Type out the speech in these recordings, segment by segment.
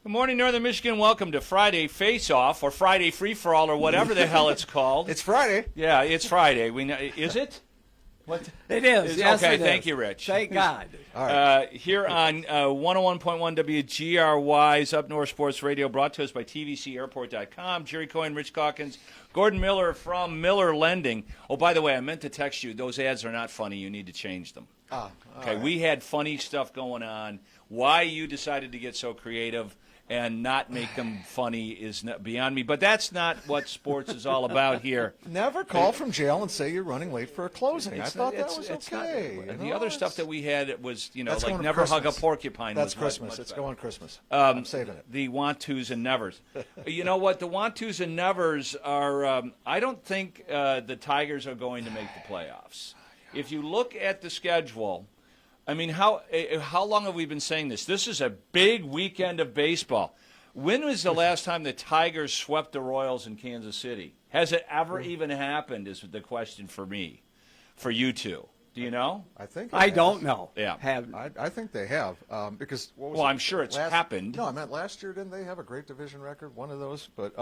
Good morning, Northern Michigan. Welcome to Friday Faceoff or Friday Free-for-All or whatever the hell it's called. It's Friday. Yeah, it's Friday. We know, is it? What? It is. Yes, okay, it thank is. you, Rich. Thank God. All right. Here on 101.1 WGRY's Up North Sports Radio, brought to us by TVCAirport.com. Jerry Coyne, Rich Calkins, Gordon Miller from Miller Lending. Oh, by the way, I meant to text you. Those ads are not funny. You need to change them. Okay, right. We had funny stuff going on. Why you decided to get so creative and not make them funny is beyond me. But that's not what sports is all about here. Never call from jail and say you're running late for a closing. I thought that was okay. The other stuff that we had was, like never Christmas. hug a porcupine. That's was Christmas. much It's better. going Christmas. I'm saving it. The want-tos and nevers. You know what? The want-tos and nevers are, I don't think the Tigers are going to make the playoffs. If you look at the schedule, I mean, how long have we been saying this? This is a big weekend of baseball. When was the last time the Tigers swept the Royals in Kansas City? Has it ever even happened is the question for me, for you two. Do you know? I don't know. Yeah. I think they have because I'm sure it's happened. No, I meant last year. Didn't they have a great division record? One of those, but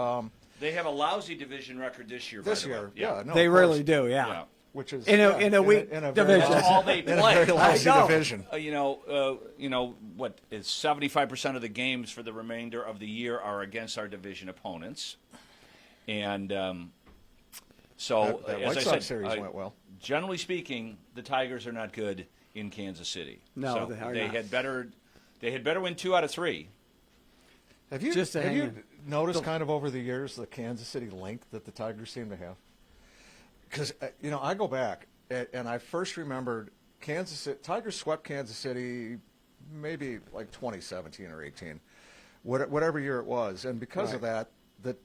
they have a lousy division record this year. This by the year, way. yeah, no, they really do. Yeah. Which is in a weak in a division. That's all they in a play. very lousy division. What is 75% of the games for the remainder of the year are against our division opponents, and so that as White I Sox said, series went well. Generally speaking, the Tigers are not good in Kansas City. No, so they are they not. had better. They had better win 2 out of 3. Have you noticed kind of over the years the Kansas City link that the Tigers seem to have? Because I go back and I first remembered Tigers swept Kansas City maybe like 2017 or 18, whatever year it was, and because of that,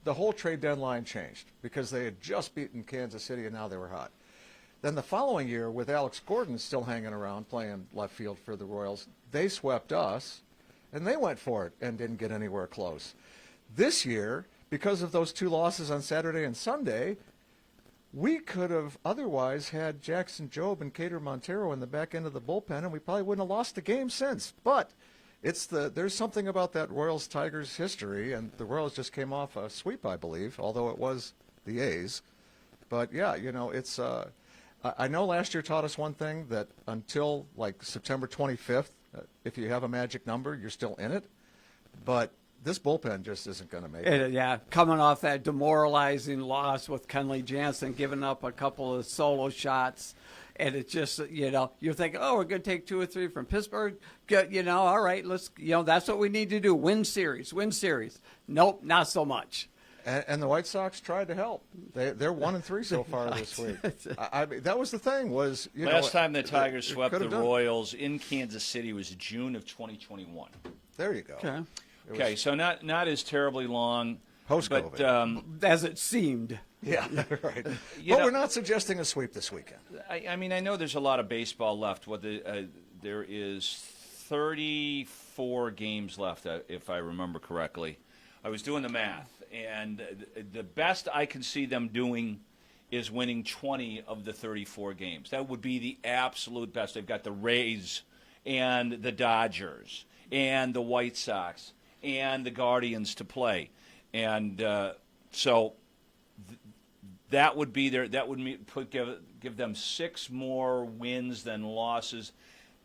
the whole trade deadline changed because they had just beaten Kansas City and now they were hot. Then the following year, with Alex Gordon still hanging around playing left field for the Royals, they swept us, and they went for it and didn't get anywhere close. This year, because of those 2 losses on Saturday and Sunday, we could have otherwise had Jackson Jobe and Cater Montero in the back end of the bullpen, and we probably wouldn't have lost the game since. But there's something about that Royals-Tigers history, and the Royals just came off a sweep, I believe, although it was the A's. But, yeah, it's I know last year taught us one thing, that until, like, September 25th, if you have a magic number, you're still in it. But this bullpen just isn't going to make it. Yeah, coming off that demoralizing loss with Kenley Jansen giving up a couple of solo shots, and it's just, you're thinking, we're going to take 2 or 3 from Pittsburgh. All right, let's, that's what we need to do, win series. Nope, not so much. And the White Sox tried to help. They're 1-3 so far this week. I mean, that was the thing. Last time the Tigers swept the Royals in Kansas City was June of 2021. There you go. Okay, so not as terribly long. Post-COVID. But as it seemed. Yeah, right. But we're not suggesting a sweep this weekend. I mean, I know there's a lot of baseball left. There is 34 games left, if I remember correctly. I was doing the math, and the best I can see them doing is winning 20 of the 34 games. That would be the absolute best. They've got the Rays and the Dodgers and the White Sox and the Guardians to play, and so that would be give them 6 more wins than losses.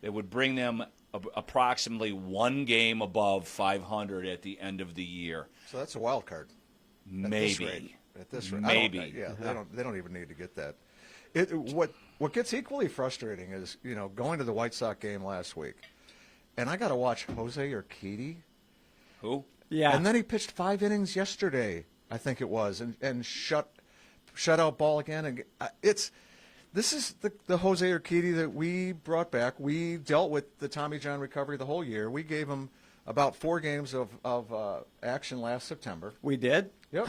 It would bring them approximately 1 game above 500 at the end of the year. So that's a wild card. Maybe. At this rate. Maybe. They don't even need to get that. What gets equally frustrating is, going to the White Sox game last week, and I got to watch Jose Urquidy. Who? Yeah. And then he pitched 5 innings yesterday, I think it was, and shut out ball again. And this is the Jose Urquidy that we brought back. We dealt with the Tommy John recovery the whole year. We gave him about 4 games of action last September. We did? Yep.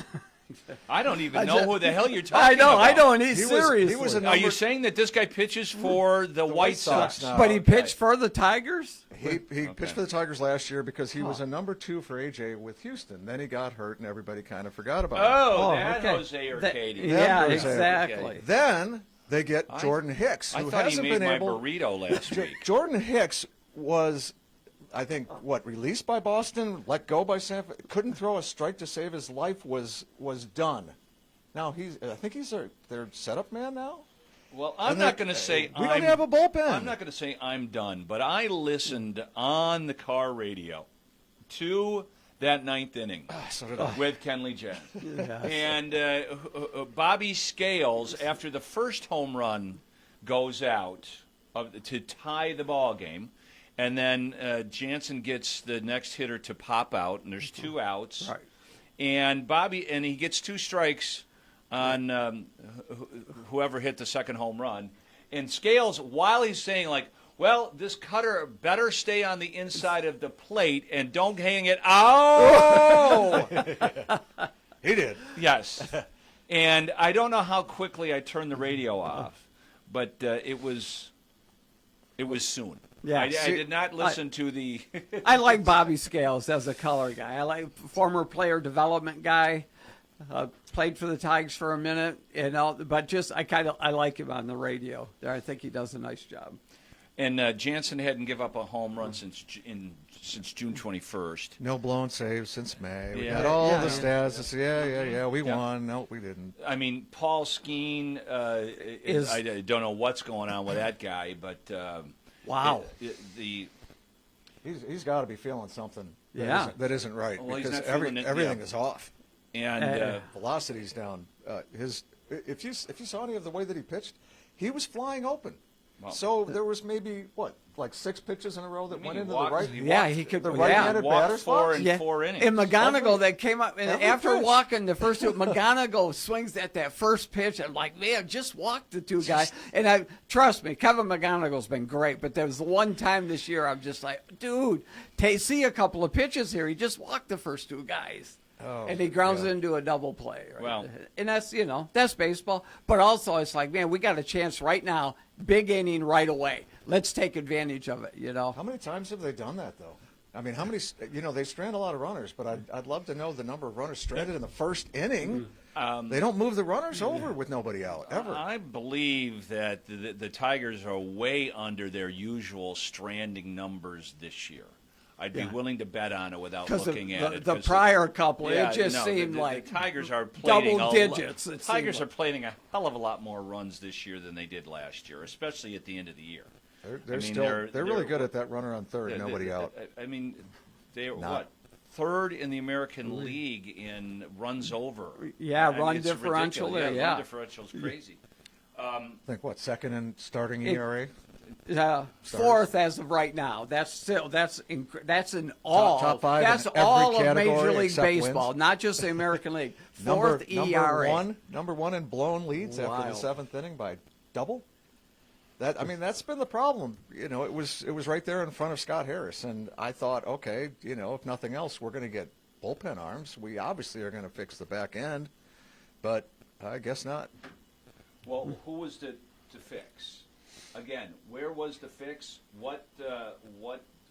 I don't even know who the hell you're talking about. I don't. Seriously. He was Are you saying that this guy pitches for the White Sox? now. But he pitched for the Tigers? He pitched for the Tigers last year because he was a number 2 for AJ with Houston. Then he got hurt, and everybody kind of forgot about him. Jose Urquidy. Yeah, Jose exactly. Okay. Then they get Jordan Hicks, I who thought hasn't he made been my able. burrito last week. Jordan Hicks was I think, released by Boston, let go by San Francisco, couldn't throw a strike to save his life, was done. Now, I think he's their setup man now? Well, I'm not going to say we don't have a bullpen. I'm not going to say I'm done, but I listened on the car radio to that ninth inning So did I. with Kenley Jansen. Yes. And Bobby Scales, after the first home run goes out to tie the ball game, and then Jansen gets the next hitter to pop out, and there's 2 outs. Right. And he gets 2 strikes on whoever hit the second home run. And Scales, while he's saying, like, well, this cutter better stay on the inside of the plate and don't hang it. Oh! He did. Yes. And I don't know how quickly I turned the radio off, but it was soon. Yeah, I did not listen to the. I like Bobby Scales as a color guy. I like former player development guy. Played for the Tigers for a minute, but I like him on the radio. There, I think he does a nice job. And Jansen hadn't give up a home run since June 21st. No blown saves since May. We Yeah. got all Yeah. the stats. Yeah. We won. No, we didn't. I mean, Paul Skeen I don't know what's going on with that guy, but Wow. He's got to be feeling something. That isn't right, Well, he's because not feeling it, everything yeah. is off. and Velocity's down. If you saw any of the way that he pitched, he was flying open. Well, so there was maybe like 6 pitches in a row that went into the right. He could. The right-handed batter walked 4 spot? in 4 innings. And McGonigal that came up, and Every after pitch. walking the first 2, McGonigal swings at that first pitch. I'm like, man, just walk the 2 guys. And trust me, Kevin McGonigal's been great, but there was one time this year I'm just like, dude, see a couple of pitches here. He just walked the first 2 guys. Oh, And he grounds yeah. it into a double play. Right? Well- and that's baseball. But also, it's like, man, we got a chance right now, big inning right away. Let's take advantage of it. How many times have they done that, though? I mean, how many? They strand a lot of runners, but I'd love to know the number of runners stranded in the first inning. They don't move the runners over with nobody out ever. I believe that the Tigers are way under their usual stranding numbers this year. I'd be willing to bet on it without looking at it. The prior couple, Yeah, it just no, seemed the like Tigers are playing double digits. The Tigers are playing a hell of a lot more runs this year than they did last year, especially at the end of the year. They're really good at that runner on third, nobody out. I mean, they're Not. what? Third in the American League in runs over. Yeah, And run it's differential ridiculous. there, yeah. Run differential's crazy. I think second in starting ERA. Fourth as of right now. That's in all. Top 5 That's in every all of category Major League except Baseball, wins. not just the American League. Fourth ERA. Number one in blown leads after the 7th inning by double. That's been the problem. It was right there in front of Scott Harris, and I thought, okay, if nothing else, we're going to get bullpen arms. We obviously are going to fix the back end, but I guess not. Well, who was to fix? Again, where was the fix? What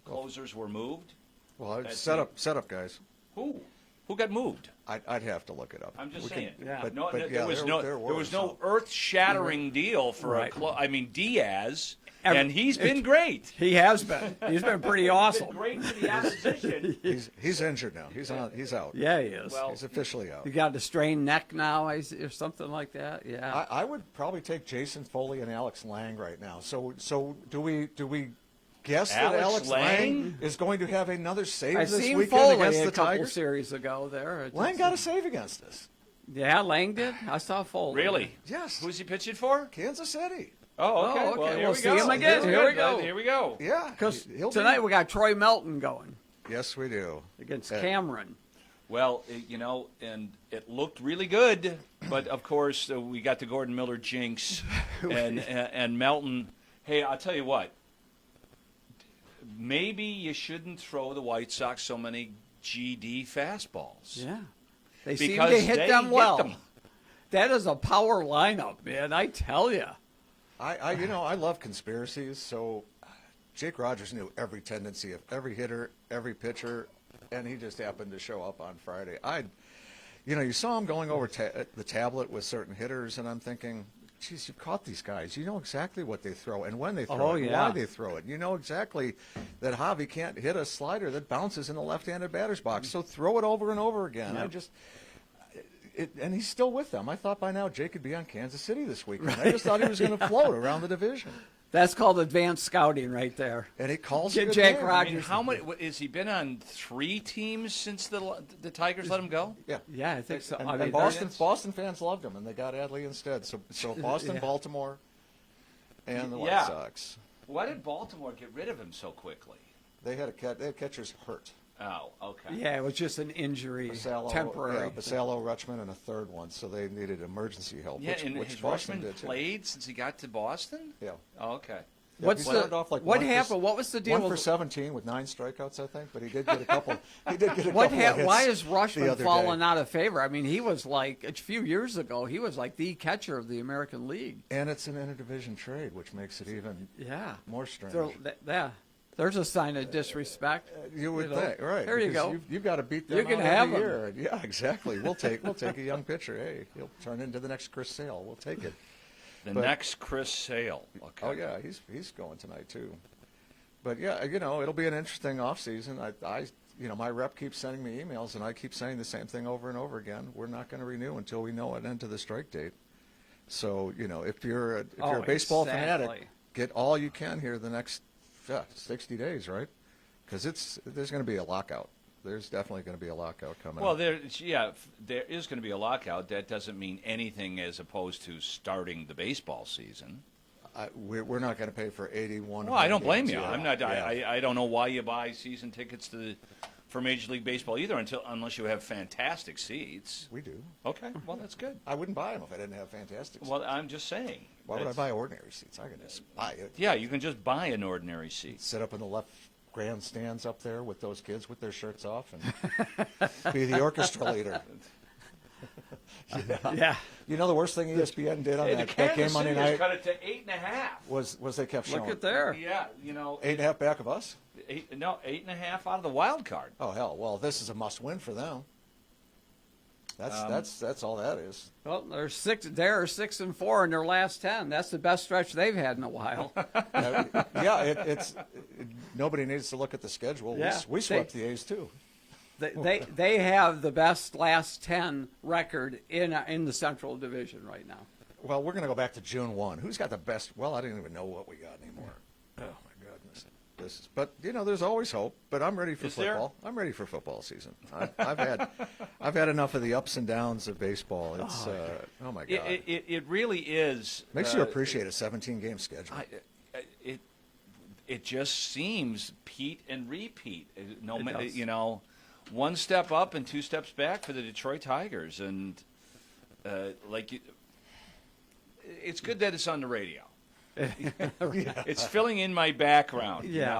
closers were moved? Well, That's setup guys. Who got moved? I'd have to look it up. I'm just We saying. can- Yeah. but There yeah, was there no some. earth-shattering deal for Right. Diaz, and he's been great. He has been. He's been pretty awesome. Been great for the opposition. He's injured now. He's out. Yeah, he is. Well, He's officially out. He got a strained neck now, or something like that. Yeah. I would probably take Jason Foley and Alex Lang right now. So do we guess that Alex Alex Lang Lang is going to have another save I've this seen weekend Foley against a the couple Tigers? series ago there. Lang got a save against us. Yeah, Lang did. I saw Foley. Really? Yes. Who's he pitching for? Kansas City. Oh, okay. Oh, okay. Well, here We'll we see go. him again. Here Here we go. Here we go. Yeah. Because he'll be- tonight we got Troy Melton going Yes, we do. against Uh, Cameron. Well, and it looked really good, but of course we got the Gordon Miller jinx, and Melton. Hey, I'll tell you what. Maybe you shouldn't throw the White Sox so many GD fastballs. Yeah. They seem Because to hit they them hit well. them. That is a power lineup, man. I tell you. I love conspiracies. So Jake Rogers knew every tendency of every hitter, every pitcher, and he just happened to show up on Friday. You saw him going over the tablet with certain hitters, and I'm thinking, geez, you've caught these guys. You know exactly what they throw and when they throw Oh, it, and yeah. why they throw it. You know exactly that Javi can't hit a slider that bounces in the left-handed batter's box. So throw it over and over again. Yep. And he's still with them. I thought by now Jake could be on Kansas City this weekend. I just thought he was going to float around the division. That's called advanced scouting right there. And he calls Get it a Jake game. Rogers. I mean, how many has he been on? 3 teams since the Tigers let him go? Yeah. Yeah, I think so. And, I mean, Boston fans loved him, and they got Adley instead. So Boston, Yeah. Baltimore, and the White Yeah. Sox. Why did Baltimore get rid of him so quickly? They had catchers hurt. Oh, okay. yeah, it was just an injury, Basallo, temporary. Basallo, Rutschman, and a third one, so they needed emergency help. Yeah, and which has Boston Rushman did too. played since he got to Boston? Yeah. Oh, okay. What's he started off like what 1 for- happened? What was the deal? 1 for with, 17 with 9 strikeouts, I think, but he did get a couple. He did get a what couple of hits why is the Rushman other falling day. out of favor? I mean, he was like a few years ago. He was like the catcher of the American League. And it's an interdivision trade, which makes it even Yeah, more strange. So, yeah. There's a sign of disrespect. You would know. think, right? There you because go. You've got to beat them You can out have every him. year. Yeah, exactly. We'll take a young pitcher. Hey, he'll turn into the next Chris Sale. We'll take it. The But- next Chris Sale. Okay. Oh yeah, he's going tonight too. But yeah, it'll be an interesting off season. I my rep keeps sending me emails, and I keep saying the same thing over and over again. We're not going to renew until we know an end to the strike date. So if you're a baseball exactly. fanatic, get all you can here the next 60 days, right? Because there's going to be a lockout. There's definitely going to be a lockout coming. Well, up. there is going to be a lockout. That doesn't mean anything as opposed to starting the baseball season. We're not going to pay for 81. Well, I don't blame you. Yeah. I'm not. Yeah. I don't know why you buy season tickets for Major League Baseball either unless you have fantastic seats. We do. Okay, well that's good. I wouldn't buy them if I didn't have fantastic seats. Well, I'm just saying. Why would I buy ordinary seats? I can just buy it. Yeah, you can just buy an ordinary seat. Sit up in the left grandstands up there with those kids with their shirts off and be the orchestra leader. Yeah. You know the worst thing ESPN did on Hey, that the game Kansas Monday City has night cut it to 8.5. was they kept showing Look at there. Yeah, 8.5 back of us. 8.5 out of the wild card. Oh hell! Well, this is a must-win for them. That's all that is. Well, they're 6-4 in their last 10. That's the best stretch they've had in a while. Nobody needs to look at the schedule. Yeah, We swept the A's too. They have the best last 10 record in the Central Division right now. Well, we're going to go back to June 1. Who's got the best? Well, I don't even know what we got anymore. Oh my goodness. But there's always hope. But I'm ready for Is there? football. I'm ready for football season. I've had enough of the ups and downs of baseball. It's oh my god. It really is. Makes you appreciate a 17-game schedule. It just seems Pete and repeat. It does. One step up and 2 steps back for the Detroit Tigers, and it's good that it's on the radio. It's filling in my background. Yeah.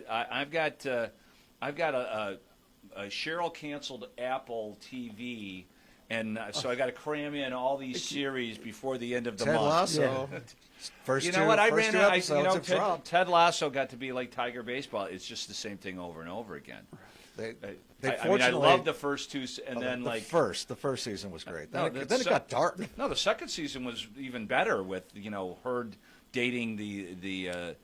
I've got a Cheryl canceled Apple TV, and so I got to cram in all these series before the end of the Ted month. Lasso. Yeah. First You two, know what? I first ran two out. episodes have dropped. Ted Lasso got to be like Tiger baseball. It's just the same thing over and over again. They I fortunately love the first two, and then the first season was great. Then, the it got dark. No, the second season was even better with Hurd dating the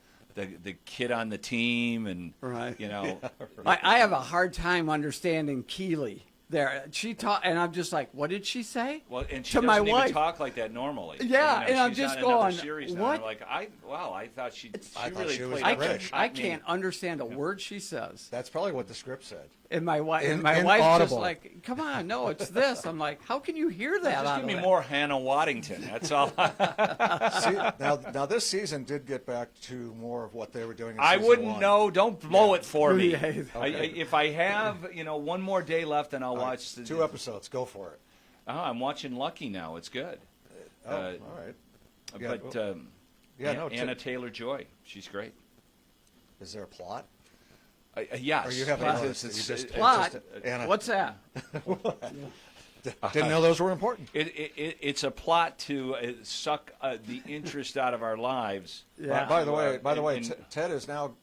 kid on the team, and Right. Right. I have a hard time understanding Keeley there. She taught, and I'm just like, what did she say? well, and she to doesn't my even wife. talk like that normally. Yeah, and I'm she's just on another going, series now. what? I'm like, I thought she I thought really she was played. British. I can't understand a word she says. That's probably what the script said. And my wife, In- wife's just inaudible. like, "Come on, no, it's this." I'm like, "How can you hear that?" Just out give of me it? more Hannah Waddington. That's all. See, now this season did get back to more of what they were doing. In I season wouldn't one. know. Don't blow it for me. Yeah. If I have, one more day left, then I'll All right, watch the 2 episodes. Go for it. Oh, I'm watching Lucky now. It's good. Oh, all right. Yeah, But Anna Taylor-Joy, she's great. Is there a plot? Yes. Or you haven't Plot. noticed that you just Plot. Anna, What's that? didn't know those were important. It's a plot to suck the interest out of our lives. Yeah. By the way, and- Ted is now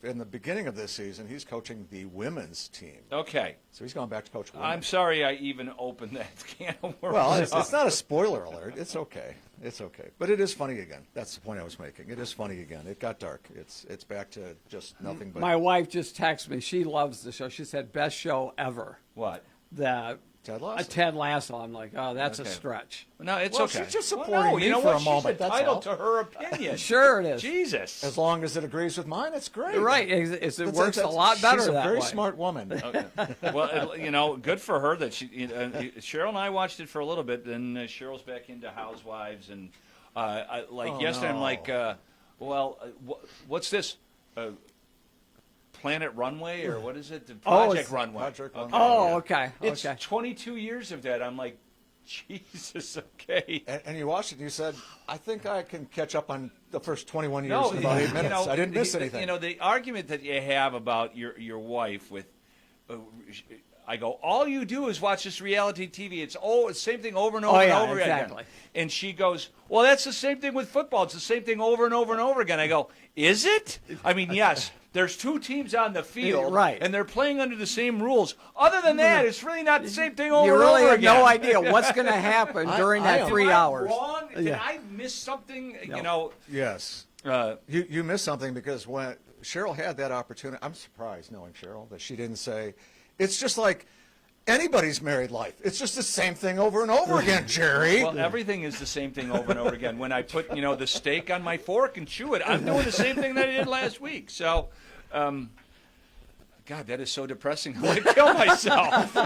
in the beginning of this season, he's coaching the women's team. Okay. So he's going back to coach women. I'm sorry I even opened that can of worms. Well, it's not a spoiler alert. It's okay. It's okay. But it is funny again. That's the point I was making. It is funny again. It got dark. It's back to just nothing but. My wife just texted me. She loves the show. She said, best show ever. What? Ted Lasso. Ted Lasso. I'm like, oh, that's Okay. a stretch. No, it's Well, okay. she's just Well, supporting no, me you know for what? a moment, She's that's entitled all. to her opinion. Sure it is. Jesus. As long as it agrees with mine, it's great. Right. It works a lot better She's a that very way. smart woman. Okay. Well, good for her that she. Cheryl and I watched it for a little bit. Then Cheryl's back into Housewives, and yesterday I'm no. like, what's this? Planet Runway or what is it? The Project Runway. Project Runway. Oh, okay. It's Okay. 22 years of that. I'm like, Jesus, okay. And you watched it and you said, I think I can catch up on the first 21 years No, in about 8 minutes. I didn't miss anything. The argument that you have about your wife with, I go, all you do is watch this reality TV. It's the same thing over and over and over exactly. again. And she goes, well, that's the same thing with football. It's the same thing over and over and over again. I go, is it? I mean, yes. There's two teams on the field, Right. and they're playing under the same rules. Other than that, it's really not the same thing over You and really over have again. no idea what's going to happen during I that am. 3 Am I hours. wrong? Did Yeah. I miss something? No. You know, Yes. You missed something because when Cheryl had that opportunity, I'm surprised knowing Cheryl that she didn't say, it's just like anybody's married life. It's just the same thing over and over again, Jerry. well, everything is the same thing over and over again. When I put, the steak on my fork and chew it, I'm doing the same thing that I did last week. So, God, that is so depressing. I want to kill myself.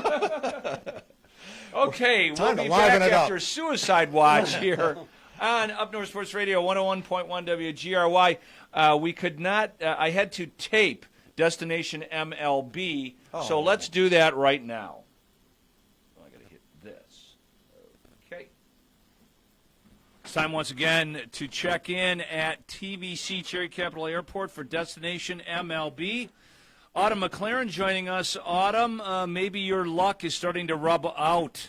Okay, we'll Time to be liven back it up. after Suicide Watch here on Up North Sports Radio 101.1 WGRY. We could not, I had to tape Destination MLB, so let's do that right now. I got to hit this. Okay. It's time once again to check in at TBC Cherry Capital Airport for Destination MLB. Autumn McLaren joining us. Autumn, maybe your luck is starting to rub out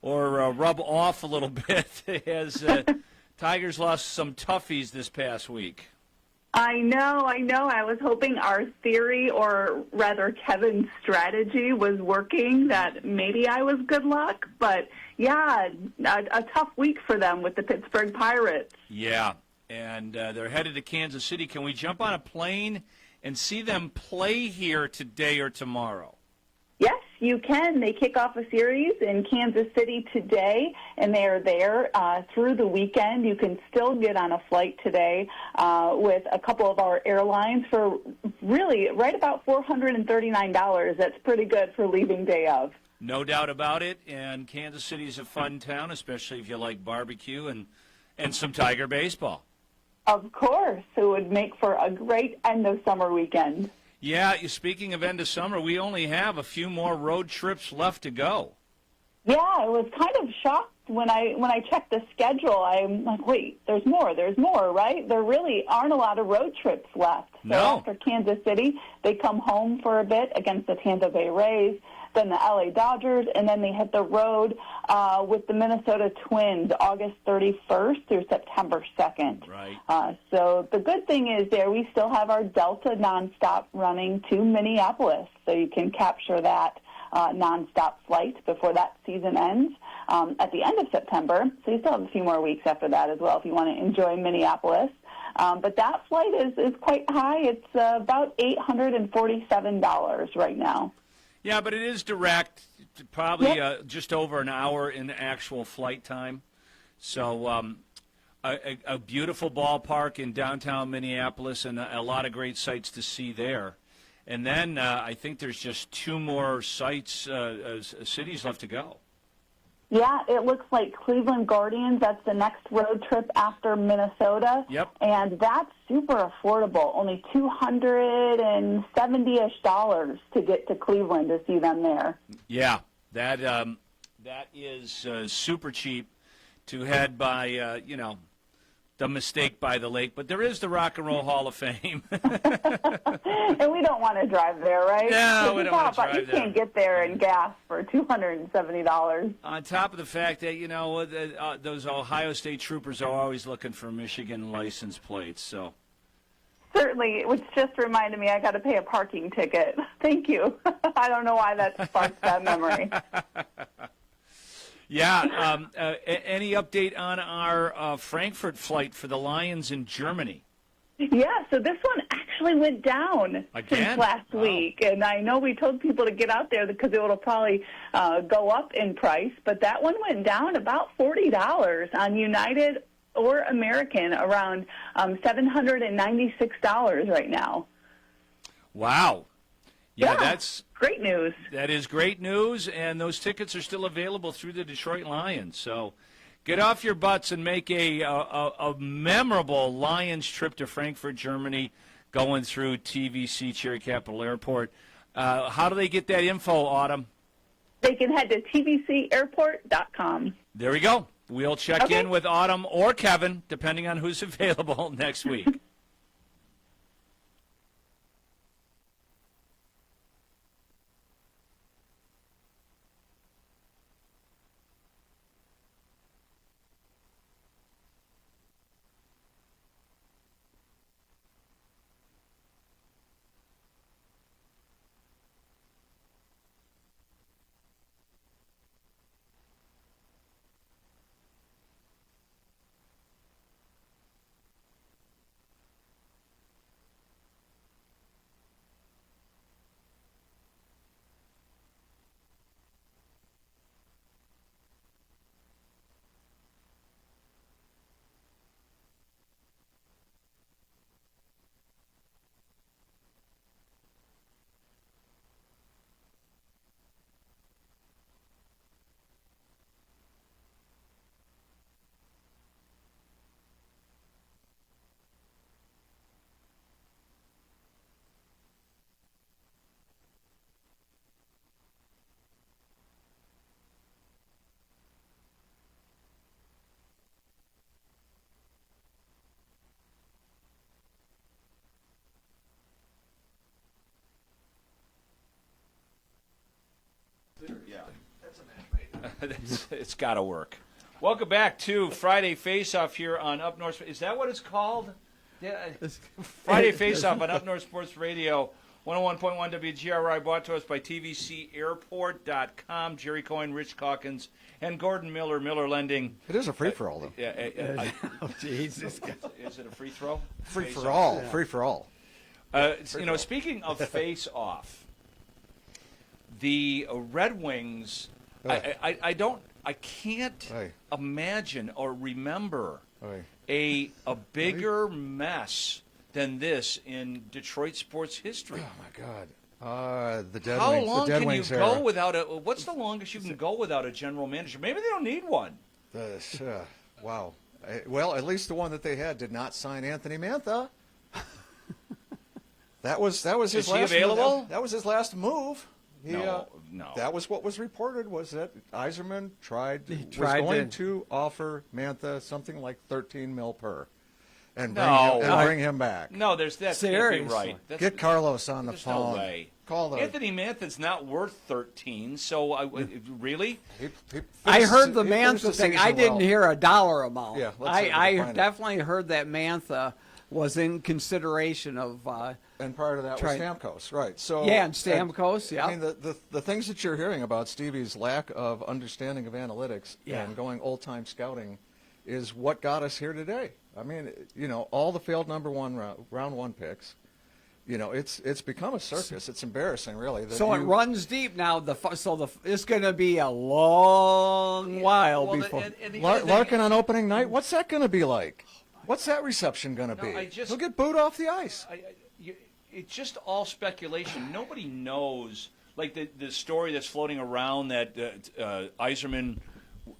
or rub off a little bit as Tigers lost some toughies this past week. I know. I was hoping our theory, or rather Kevin's strategy, was working, that maybe I was good luck. But, yeah, a tough week for them with the Pittsburgh Pirates. Yeah, and they're headed to Kansas City. Can we jump on a plane and see them play here today or tomorrow? Yes, you can. They kick off a series in Kansas City today, and they are there through the weekend. You can still get on a flight today with a couple of our airlines for really right about $439. That's pretty good for leaving day of. No doubt about it, and Kansas City is a fun town, especially if you like barbecue and some Tiger baseball. Of course. It would make for a great end of summer weekend. Yeah, speaking of end of summer, we only have a few more road trips left to go. Yeah, I was kind of shocked when I checked the schedule. I'm like, wait, there's more, right? There really aren't a lot of road trips left. So No. after Kansas City, they come home for a bit against the Tampa Bay Rays, then the LA Dodgers, and then they hit the road with the Minnesota Twins August 31st through September 2nd. Right. So the good thing is there we still have our Delta nonstop running to Minneapolis, so you can capture that nonstop flight before that season ends at the end of September. So you still have a few more weeks after that as well if you want to enjoy Minneapolis. But that flight is quite high. It's about $847 right now. Yeah, but it is direct, probably just over an hour in actual flight time. So a beautiful ballpark in downtown Minneapolis and a lot of great sights to see there. And then I think there's just two more sites, cities left to go. Yeah, it looks like Cleveland Guardians, that's the next road trip after Minnesota. Yep. And that's super affordable, only $270-ish to get to Cleveland to see them there. Yeah, that is super cheap to head by, the mistake by the lake. But there is the Rock and Roll Hall of Fame. And we don't want to drive there, right? No, we don't want to drive You there. can't get there in gas for $270. On top of the fact that, those Ohio State troopers are always looking for Michigan license plates. So, Certainly, which just reminded me I got to pay a parking ticket. Thank you. I don't know why that sparked that memory. Yeah. Any update on our Frankfurt flight for the Lions in Germany? Yeah, so this one actually went down since last week. And I know we told people to get out there because it will probably go up in price, but that one went down about $40 on United or American, around $796 right now. Wow. Yeah, that's great news. That is great news, and those tickets are still available through the Detroit Lions. So get off your butts and make a memorable Lions trip to Frankfurt, Germany, going through TVC, Cherry Capital Airport. How do they get that info, Autumn? They can head to tvcairport.com. There we go. We'll check in with Autumn or Kevin, depending on who's available next week. It's got to work. Welcome back to Friday Faceoff here on Up North. Is that what it's called? Yeah. Friday Faceoff on Up North Sports Radio, 101.1 WGRI, brought to us by TVCAirport.com. Jerry Coyne, Rich Calkins, and Gordon Miller, Miller Lending. It is a free-for-all, though. Oh, Jesus. Is it a free throw? Free-for-all. Yeah. Free-for-all. Speaking of Face-Off, the Red Wings... I can't imagine or remember a bigger mess than this in Detroit sports history. Oh my God! The Dead How Wings. long the Dead can Wings you era. go without a? What's the longest you can go without a general manager? Maybe they don't need one. Wow. Well, at least the one that they had did not sign Anthony Mantha. That was his Is last he available? That was his last move. No. That was what was reported, was that Yzerman was going to offer Mantha something like $13 million per, and bring him back. No, that can't be right. Get Carlos on the phone. No way. Call Anthony Mantha's not worth 13. So really, I heard the Mantha thing. I didn't hear a dollar amount. Yeah, I definitely heard that Mantha was in consideration of. And prior to that was Stamkos, right? So yeah, and Stamkos. Yeah, I mean the things that you're hearing about Stevie's lack of understanding of analytics and going old-time scouting is what got us here today. I mean, all the failed number one round one picks. It's become a circus. It's embarrassing, really. So it runs deep now. It's going to be a long while before Larkin on opening night. What's that going to be like? What's that reception going to be? He'll get booed off the ice. It's just all speculation. Nobody knows. Like the story that's floating around that Yzerman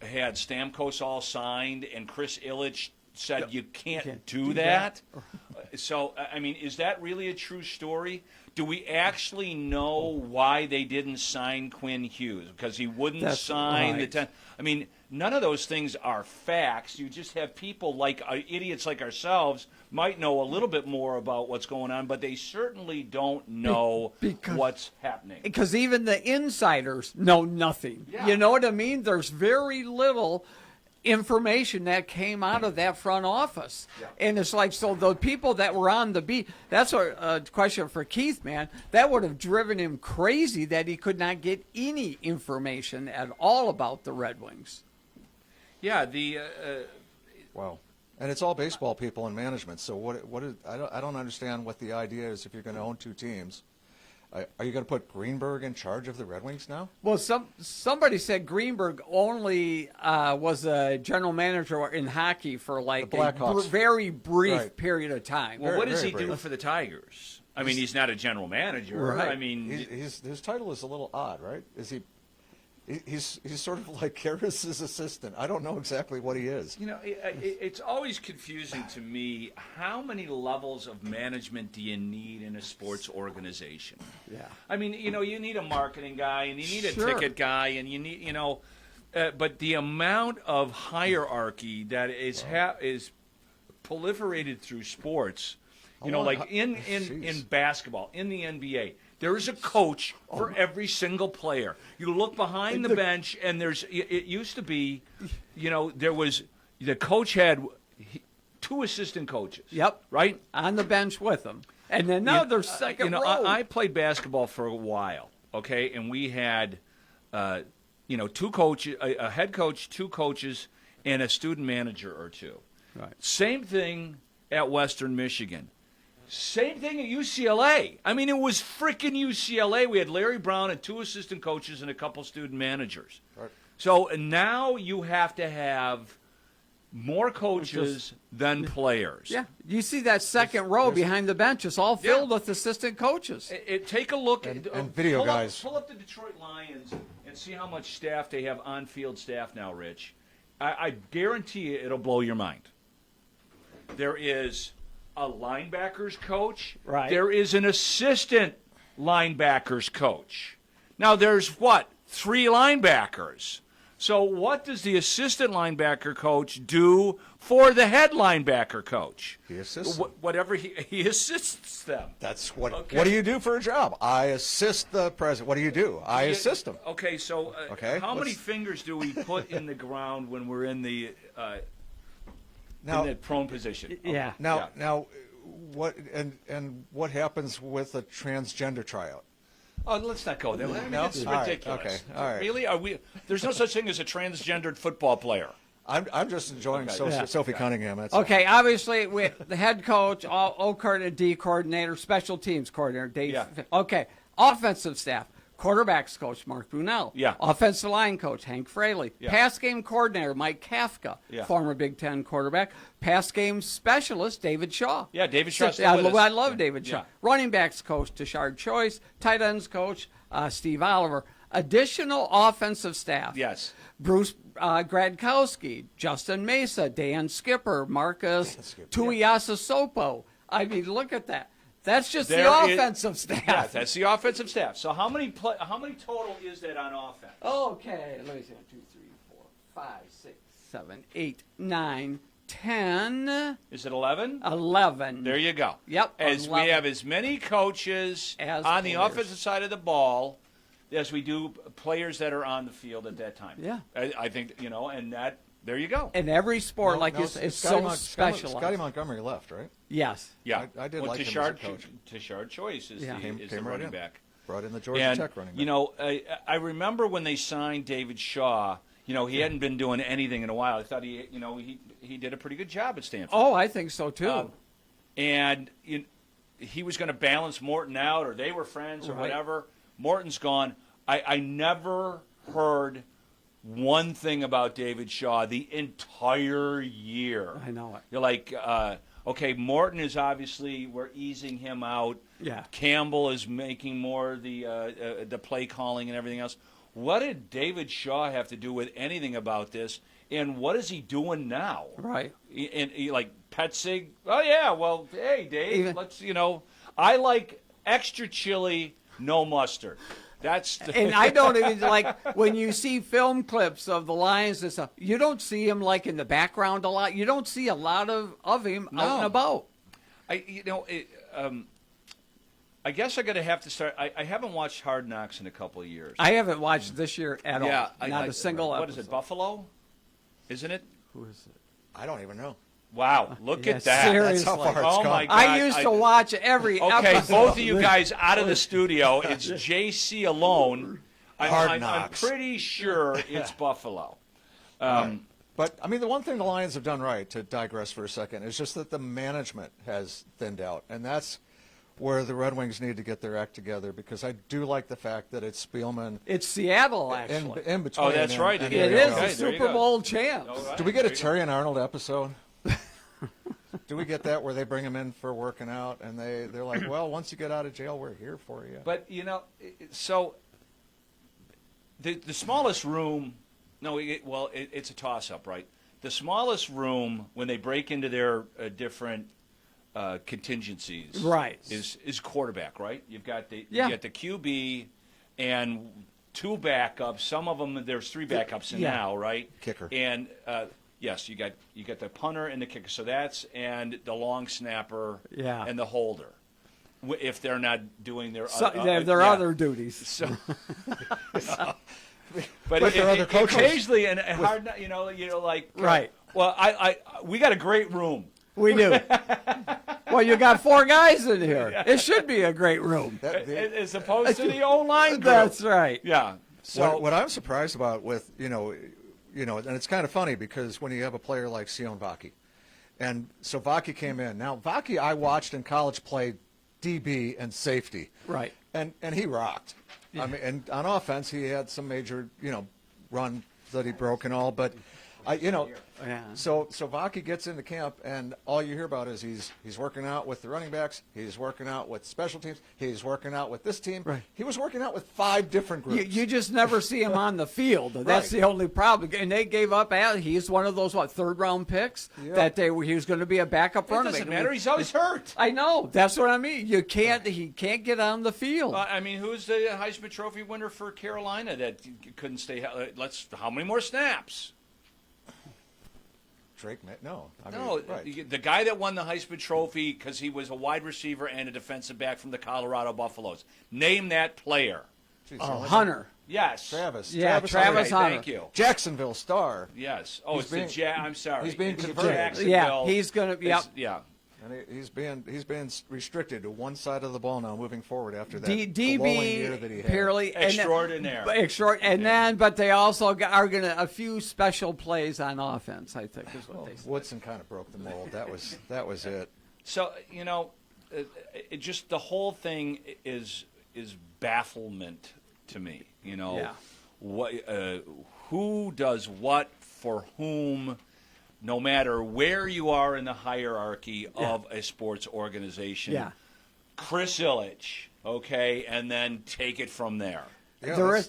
had Stamkos all signed, and Chris Ilitch said you can't do that. So, I mean, is that really a true story? Do we actually know why they didn't sign Quinn Hughes? Because he wouldn't sign the 10. I mean, none of those things are facts. You just have people like idiots like ourselves might know a little bit more about what's going on, but they certainly don't know what's happening. Because even the insiders know nothing. Yeah. You know what I mean? There's very little information that came out of that front office. And it's like, so the people that were on the beat, that's a question for Keith, man. That would have driven him crazy that he could not get any information at all about the Red Wings. Yeah, Wow. And it's all baseball people and management. So what is, I don't understand what the idea is if you're going to own two teams. Are you going to put Greenberg in charge of the Red Wings now? Well, somebody said Greenberg only was a general manager in hockey for like a very brief period of time. Well, what does he do for the Tigers? I mean, he's not a general manager. Right. I mean, his title is a little odd, right? Is he? He's sort of like Karras' assistant. I don't know exactly what he is. You know, it's always confusing to me, how many levels of management do you need in a sports organization? Yeah. I mean, you know, you need a marketing guy, and you need a ticket guy, and you need, you know, but the amount of hierarchy that is proliferated through sports, you know, like in basketball, in the NBA, there is a coach for every single player. You look behind the bench, and it used to be, you know, the coach had two assistant coaches. Yep. Right? On the bench with them. And then now there's second row. I played basketball for a while, okay, and we had, you know, two coaches, a head coach, two coaches, and a student manager or two. Right. Same thing at Western Michigan. Same thing at UCLA. I mean, it was freaking UCLA. We had Larry Brown and two assistant coaches and a couple student managers. Right. So now you have to have more coaches than players. Yeah. You see that second row behind the bench. It's all filled with assistant coaches. Take a look and video guys. Pull up the Detroit Lions and see how much staff they have, on-field staff now, Rich. I guarantee you it'll blow your mind. There is a linebackers coach. Right. There is an assistant linebackers coach. Now there's 3 linebackers. So what does the assistant linebacker coach do for the head linebacker coach? He assists. Whatever he assists them. That's what. Okay. What do you do for a job? I assist the president. What do you do? I assist him. Okay, so how many fingers do we put in the ground when we're in the in the prone position? Yeah. Now, what and what happens with a transgender tryout? Oh, let's not go there. I mean, it's ridiculous. Okay. All right. Really? Are we? There's no such thing as a transgendered football player. I'm just enjoying Sophie Cunningham. That's okay. Obviously, the head coach, D coordinator, special teams coordinator, Dave. Yeah. Okay. Offensive staff. Quarterbacks coach Mark Brunell. Yeah. Offensive line coach Hank Fraley. Yeah. Pass game coordinator Mike Kafka, former Big Ten quarterback. Pass game specialist David Shaw. Yeah, David Shaw. I love David Shaw. Running backs coach Tashard Choice. Tight ends coach Steve Oliver. Additional offensive staff. Yes. Bruce Gradkowski, Justin Mesa, Dan Skipper, Marcus Tuiasosopo. I mean, look at that. That's just the offensive staff. Yeah, that's the offensive staff. So how many total is that on offense? Okay, let me see. 1, 2, 3, 4, 5, 6, 7, 8, 9, 10. Is it 11? 11. There you go. Yep. As 11. We have as many coaches as on players. The offensive side of the ball as we do players that are on the field at that time. Yeah. I think, you know, and that, there you go. In every sport, you said, it's so specialized. Scotty Montgomery left, right? Yes. Yeah. I did like him as a coach. Tashard Choice is the right running in. back. Brought in the Georgia Tech running back. You know, I remember when they signed David Shaw, you know, he hadn't been doing anything in a while. I thought he did a pretty good job at Stanford. Oh, I think so, too. And he was going to balance Morton out, or they were friends or whatever. Morton's gone. I never heard one thing about David Shaw the entire year. I know it. You're like, okay, Morton is obviously, we're easing him out. Yeah. Campbell is making more the play calling and everything else. What did David Shaw have to do with anything about this? And what is he doing now? Right. And like Petzig, oh yeah, well, hey Dave, let's, you know, I like extra chili, no mustard. And I don't even like when you see film clips of the Lions and stuff. You don't see him like in the background a lot. You don't see a lot of him out and about. I guess I'm gonna have to start. I haven't watched Hard Knocks in a couple of years. I haven't watched this year at all. Not a single episode. What is it? Buffalo? Isn't it? Who is it? I don't even know. Wow, look Yeah, at that. seriously. That's how far it's Oh gone. my God. I used to watch every Okay, episode. both of you guys out of the studio. It's JC alone. Hard I'm knocks. pretty sure it's Buffalo. But, I mean, the one thing the Lions have done right, to digress for a second, is just that the management has thinned out. And that's where the Red Wings need to get their act together, because I do like the fact that it's Spielman It's Seattle, actually. in between. Oh, that's right. and It It there is you the go. Okay, there you Super go. Bowl champs. All right, Do we get a there you Terry and Arnold episode? Do we get that where they bring him in for working out and they're like, well, once you get out of jail, we're here for you. But, so the smallest room, it's a toss-up, right? The smallest room, when they break into their different contingencies, Right. is quarterback, right? You've got the Yeah. you got the QB and two backups. Some of them, there's three backups in Yeah. now, right? Kicker. And yes, you got the punter and the kicker. So that's and the long snapper Yeah. and the holder. If they're not doing their Their yeah. other duties. So, but With their other coaches. occasionally, and hard, like Right. Well, we got a great room. We do. Well, you got 4 guys in here. It should be a great room. As opposed to the O-line group. That's right. Yeah. So what I'm surprised about with, and it's kind of funny because when you have a player like Sion Vaki, and so Vaki came in. Now, Vaki I watched in college play DB and safety. Right. And he rocked. I mean, and on offense, he had some major, run that he broke and all, but Yeah. So Vaki gets into camp, and all you hear about is he's working out with the running backs, he's working out with special teams, he's working out with this team. Right. He was working out with 5 different groups. You just never see him on the field. That's Right. the only problem. And they gave up. He's one of those third-round picks Yeah. that he was going to be a backup it running doesn't back. matter. He's always hurt. I know. That's what I mean. He can't get on the field. I mean, who's the Heisman Trophy winner for Carolina that couldn't stay? How many more snaps? Drake, no. No, right. the guy that won the Heisman Trophy because he was a wide receiver and a defensive back from the Colorado Buffaloes. Name that player. Jeez, Hunter. Yes. Travis. Yeah, Travis Okay, Hunter. thank you. Jacksonville Star. Yes. Oh, He's it's I'm sorry. he's being It's converted. Jacksonville. Yeah, he's going to. Yep. Yeah. And he's being restricted to one side of the ball now, moving forward after that DB glowing year that he had. purely Extraordinaire. But they also are going to a few special plays on offense. I think is what they said. Woodson kind of broke the mold. That was it. So it just the whole thing is bafflement to me. Yeah. What who does what for whom, no matter where you are in the hierarchy of a sports organization. Yeah. Chris Ilitch, okay, and then take it from there. Yeah,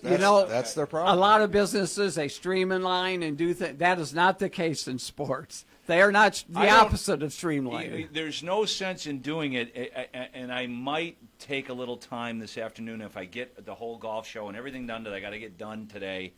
that's their problem. A lot of businesses they streamline and do things. That is not the case in sports. They are not the opposite of streamlining. There's no sense in doing it, and I might take a little time this afternoon if I get the whole golf show and everything done that I got to get done today,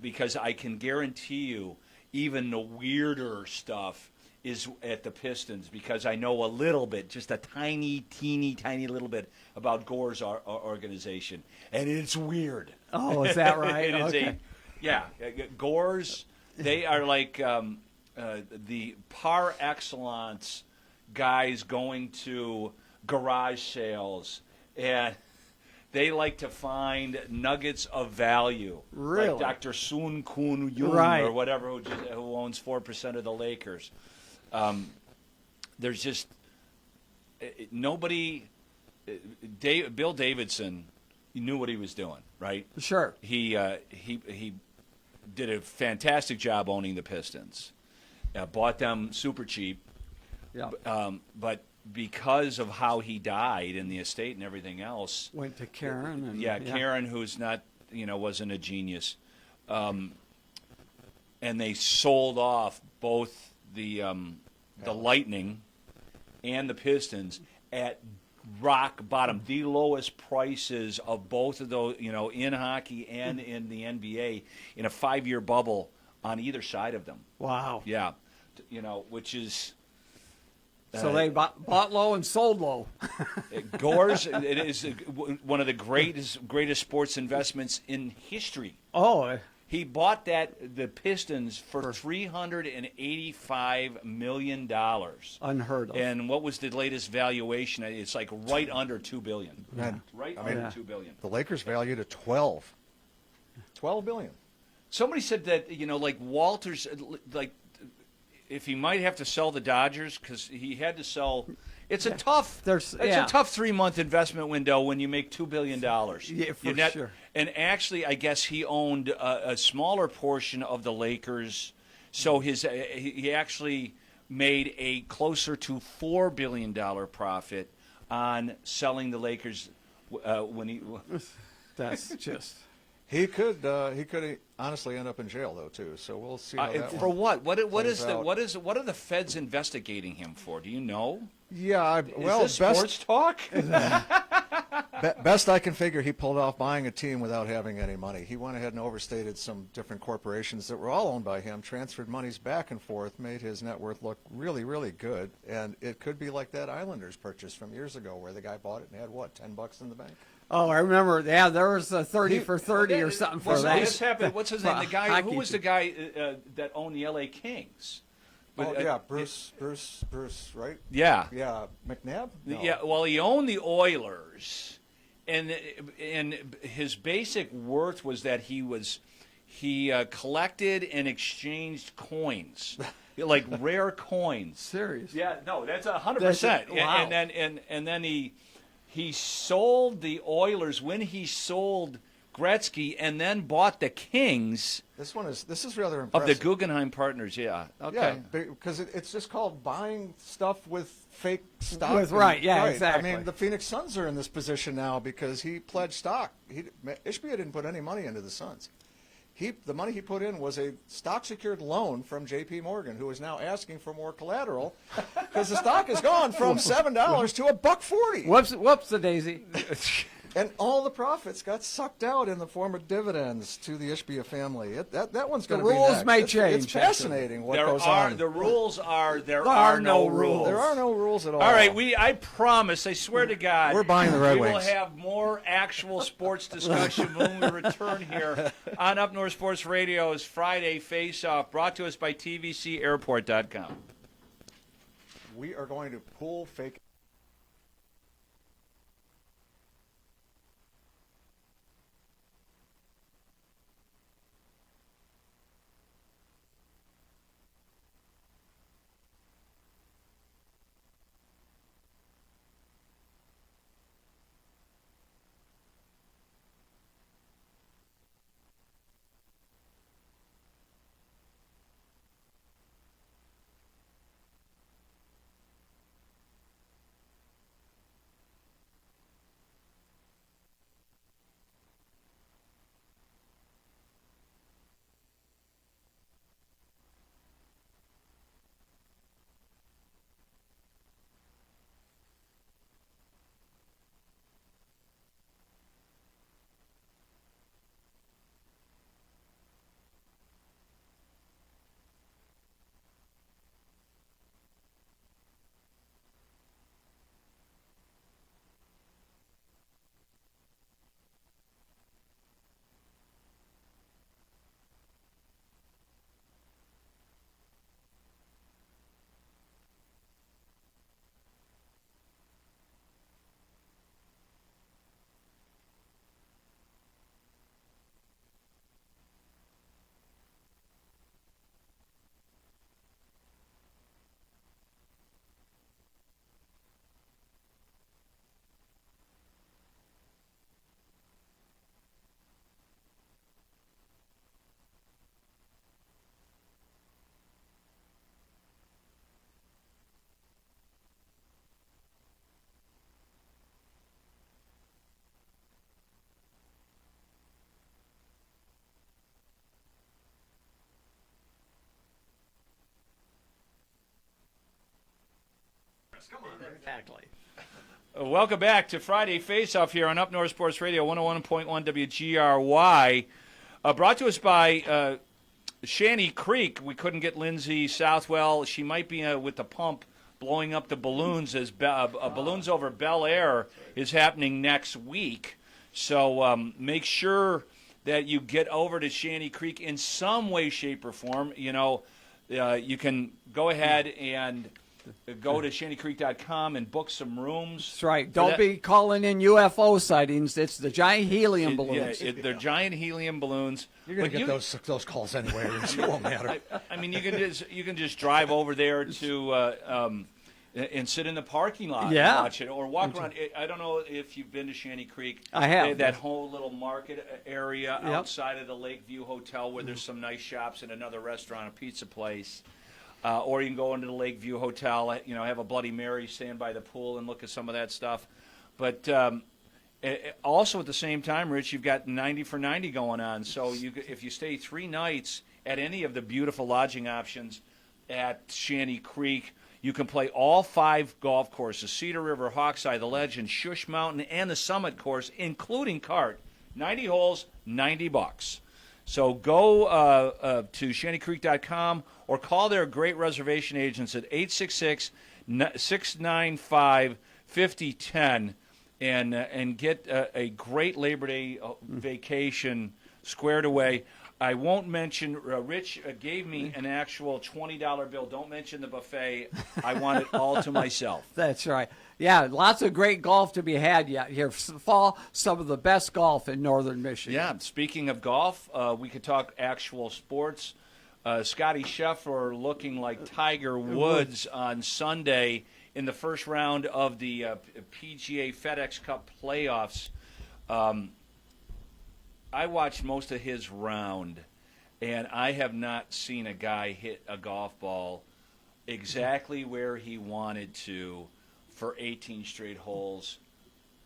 because I can guarantee you even the weirder stuff is at the Pistons, because I know a little bit, just a teeny little bit about Gore's organization, and it's weird. Oh, is that right? It is Gore's. They are like the par excellence guys going to garage sales, and they like to find nuggets of value. Really? Like Dr. Sun Kun Yoon Right. or whatever, who owns 4% of the Lakers. There's just nobody. Bill Davidson, he knew what he was doing, right? Sure. He did a fantastic job owning the Pistons. Bought them super cheap. Yeah. But because of how he died and the estate and everything else, Went to Karen. And, Karen, who's not, wasn't a genius, and they sold off both the Lightning and the Pistons at rock bottom, the lowest prices of both of those, in hockey and in the NBA, in a 5-year bubble on either side of them. Wow. Yeah, which is. So they bought low and sold low. Gore's, it is one of the greatest sports investments in history. Oh, He bought the Pistons for $385 million. Unheard of. And what was the latest valuation? It's like right under $2 billion. And, Right under $2 billion. the Lakers valued at $12 billion. Somebody said that, like Walters, like if he might have to sell the Dodgers because he had to sell. It's a tough. A tough 3-month investment window when you make $2 billion. Yeah, for sure. And actually, I guess he owned a smaller portion of the Lakers, so he actually made a closer to $4 billion profit on selling the Lakers when he. That's just. He could honestly end up in jail though too. So we'll see how that for one what? What plays is out. what are the feds investigating him for? Do you know? Yeah, well, is this sports talk? Best I can figure, he pulled off buying a team without having any money. He went ahead and overstated some different corporations that were all owned by him, transferred monies back and forth, made his net worth look really, really good. And it could be like that Islanders purchase from years ago where the guy bought it and had, what, $10 in the bank? Oh, I remember. Yeah, there was a 30 for 30 or something for that. This happened. What's his name? The guy who was the guy that owned the L.A. Kings. Bruce, right? Yeah. Yeah, McNabb? No. Yeah, well, he owned the Oilers, and his basic worth was that he collected and exchanged coins, like rare coins. Serious? Yeah, no, that's 100%. Wow. And then he sold the Oilers when he sold Gretzky, and then bought the Kings. This is rather Of impressive. the Guggenheim Partners, yeah. Okay. Yeah, because it's just called buying stuff with fake stock. Exactly. I mean, the Phoenix Suns are in this position now because he pledged stock. Ishbia didn't put any money into the Suns. The money he put in was a stock-secured loan from J.P. Morgan, who is now asking for more collateral because the stock has gone from $7 to $1.40. Whoops, the daisy. And all the profits got sucked out in the form of dividends to the Ishbia family. That one's going to be rules next. may change. It's fascinating what goes on. The rules are there are no rules. There are no rules at all. All right, I promise, I swear to God, we're buying the Red we will Wings. have more actual sports discussion when we return here on Up North Sports Radio's Friday Face-Off, brought to us by TVCAirport.com. We are going to pull fake. Exactly. Welcome back to Friday Face-Off here on Up North Sports Radio 101.1 WGRY. Brought to us by Shanty Creek. We couldn't get Lindsay Southwell. She might be with the pump blowing up the balloons as Balloons Over Bel Air is happening next week. So make sure that you get over to Shanty Creek in some way, shape, or form. You know, you can go ahead and go to shantycreek.com and book some rooms. That's right. Don't be calling in UFO sightings. It's the giant helium balloons. They're giant helium balloons. You're going to get those calls anyway. It won't matter. I mean, you can just drive over there to and sit in the parking lot and watch it, or walk around. I don't know if you've been to Shanty Creek. I have. They have that whole little market area outside of the Lakeview Hotel where there's some nice shops and another restaurant, a pizza place. Or you can go into the Lakeview Hotel, you know, have a Bloody Mary, stand by the pool and look at some of that stuff. But also at the same time, Rich, you've got 90 for 90 going on. So if you stay 3 nights at any of the beautiful lodging options at Shanty Creek, you can play all 5 golf courses: Cedar River, Hawkseye, the Legend, Shush Mountain, and the Summit course, including cart. 90 holes, $90. So go to shantycreek.com or call their great reservation agents at 866-695-5010 and get a great Labor Day vacation squared away. I won't mention, Rich gave me an actual $20 bill. Don't mention the buffet. I want it all to myself. That's right. Yeah, lots of great golf to be had yet here. Fall, some of the best golf in northern Michigan. Yeah, speaking of golf, we could talk actual sports. Scotty Scheffler looking like Tiger Woods on Sunday in the first round of the PGA FedEx Cup playoffs. I watched most of his round, and I have not seen a guy hit a golf ball exactly where he wanted to for 18 straight holes.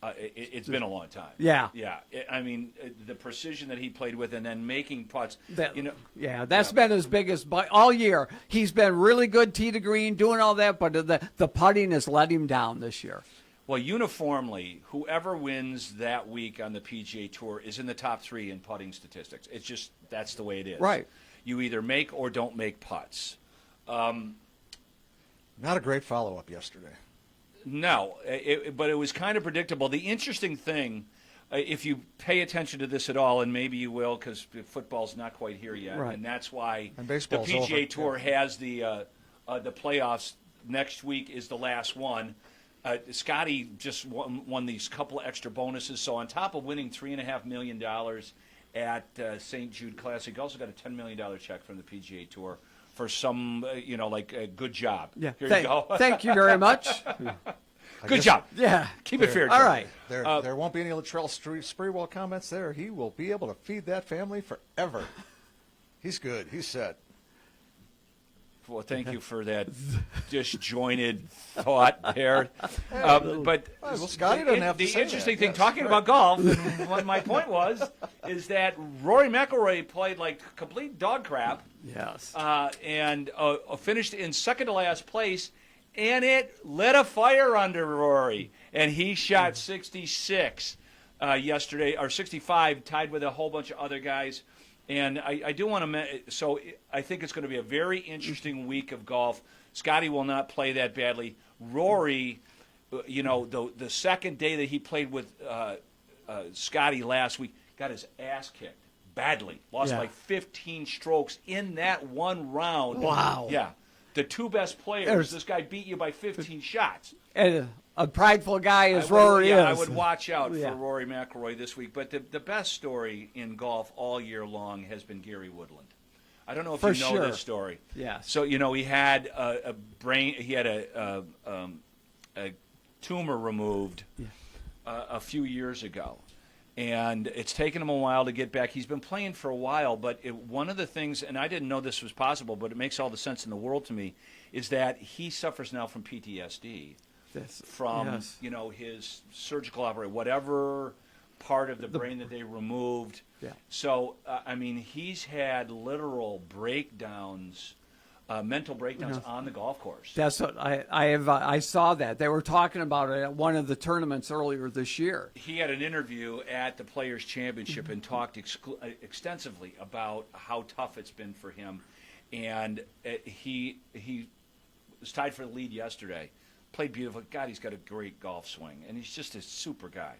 It's been a long time. Yeah. Yeah. I mean, the precision that he played with and then making putts. Been his biggest all year. He's been really good tee to green, doing all that, but the putting has let him down this year. Well, uniformly, whoever wins that week on the PGA Tour is in the top 3 in putting statistics. It's just, that's the way it is. Right. You either make or don't make putts. Not a great follow-up yesterday. No, but it was kind of predictable. The interesting thing, if you pay attention to this at all, and maybe you will because football's not quite here yet, right. And that's why and the PGA Tour has the playoffs. Next week is the last one. Scotty just won these couple extra bonuses. So on top of winning $3.5 million at St. Jude Classic, he also got a $10 million check from the PGA Tour for some, a good job. Yeah. Here you go. Thank you very much. Good job. Yeah. Keep it fair, Joe. All right. There won't be any Latrell Sprewell comments there. He will be able to feed that family forever. He's good. He's set. Well, thank you for that disjointed thought there. But Scotty doesn't have to the say interesting that. thing, Yes, talking right. about golf, and what my point is that Rory McIlroy played like complete dog crap. Yes. And finished in second to last place, and it lit a fire under Rory. And he shot 66 yesterday, or 65, tied with a whole bunch of other guys. And I do want to so I think it's going to be a very interesting week of golf. Scotty will not play that badly. Rory, the second day that he played with Scotty last week, got his ass kicked badly. Lost by 15 strokes in that one round. Wow. Yeah. The 2 best players, this guy beat you by 15 shots. And a prideful guy as Rory is. I would watch out for Rory McIlroy this week. But the best story in golf all year long has been Gary Woodland. I don't know if you know this story. Yeah. So he had a tumor removed a few years ago, and it's taken him a while to get back. He's been playing for a while, but one of the things, and I didn't know this was possible, but it makes all the sense in the world to me, is that he suffers now from PTSD. From his surgical operation, whatever part of the brain that they removed. Yeah. So he's had literal breakdowns, mental breakdowns on the golf course. That's what I saw that they were talking about it at one of the tournaments earlier this year. He had an interview at the Players Championship and talked extensively about how tough it's been for him, and he was tied for the lead yesterday. Played beautiful. God, he's got a great golf swing, and he's just a super guy.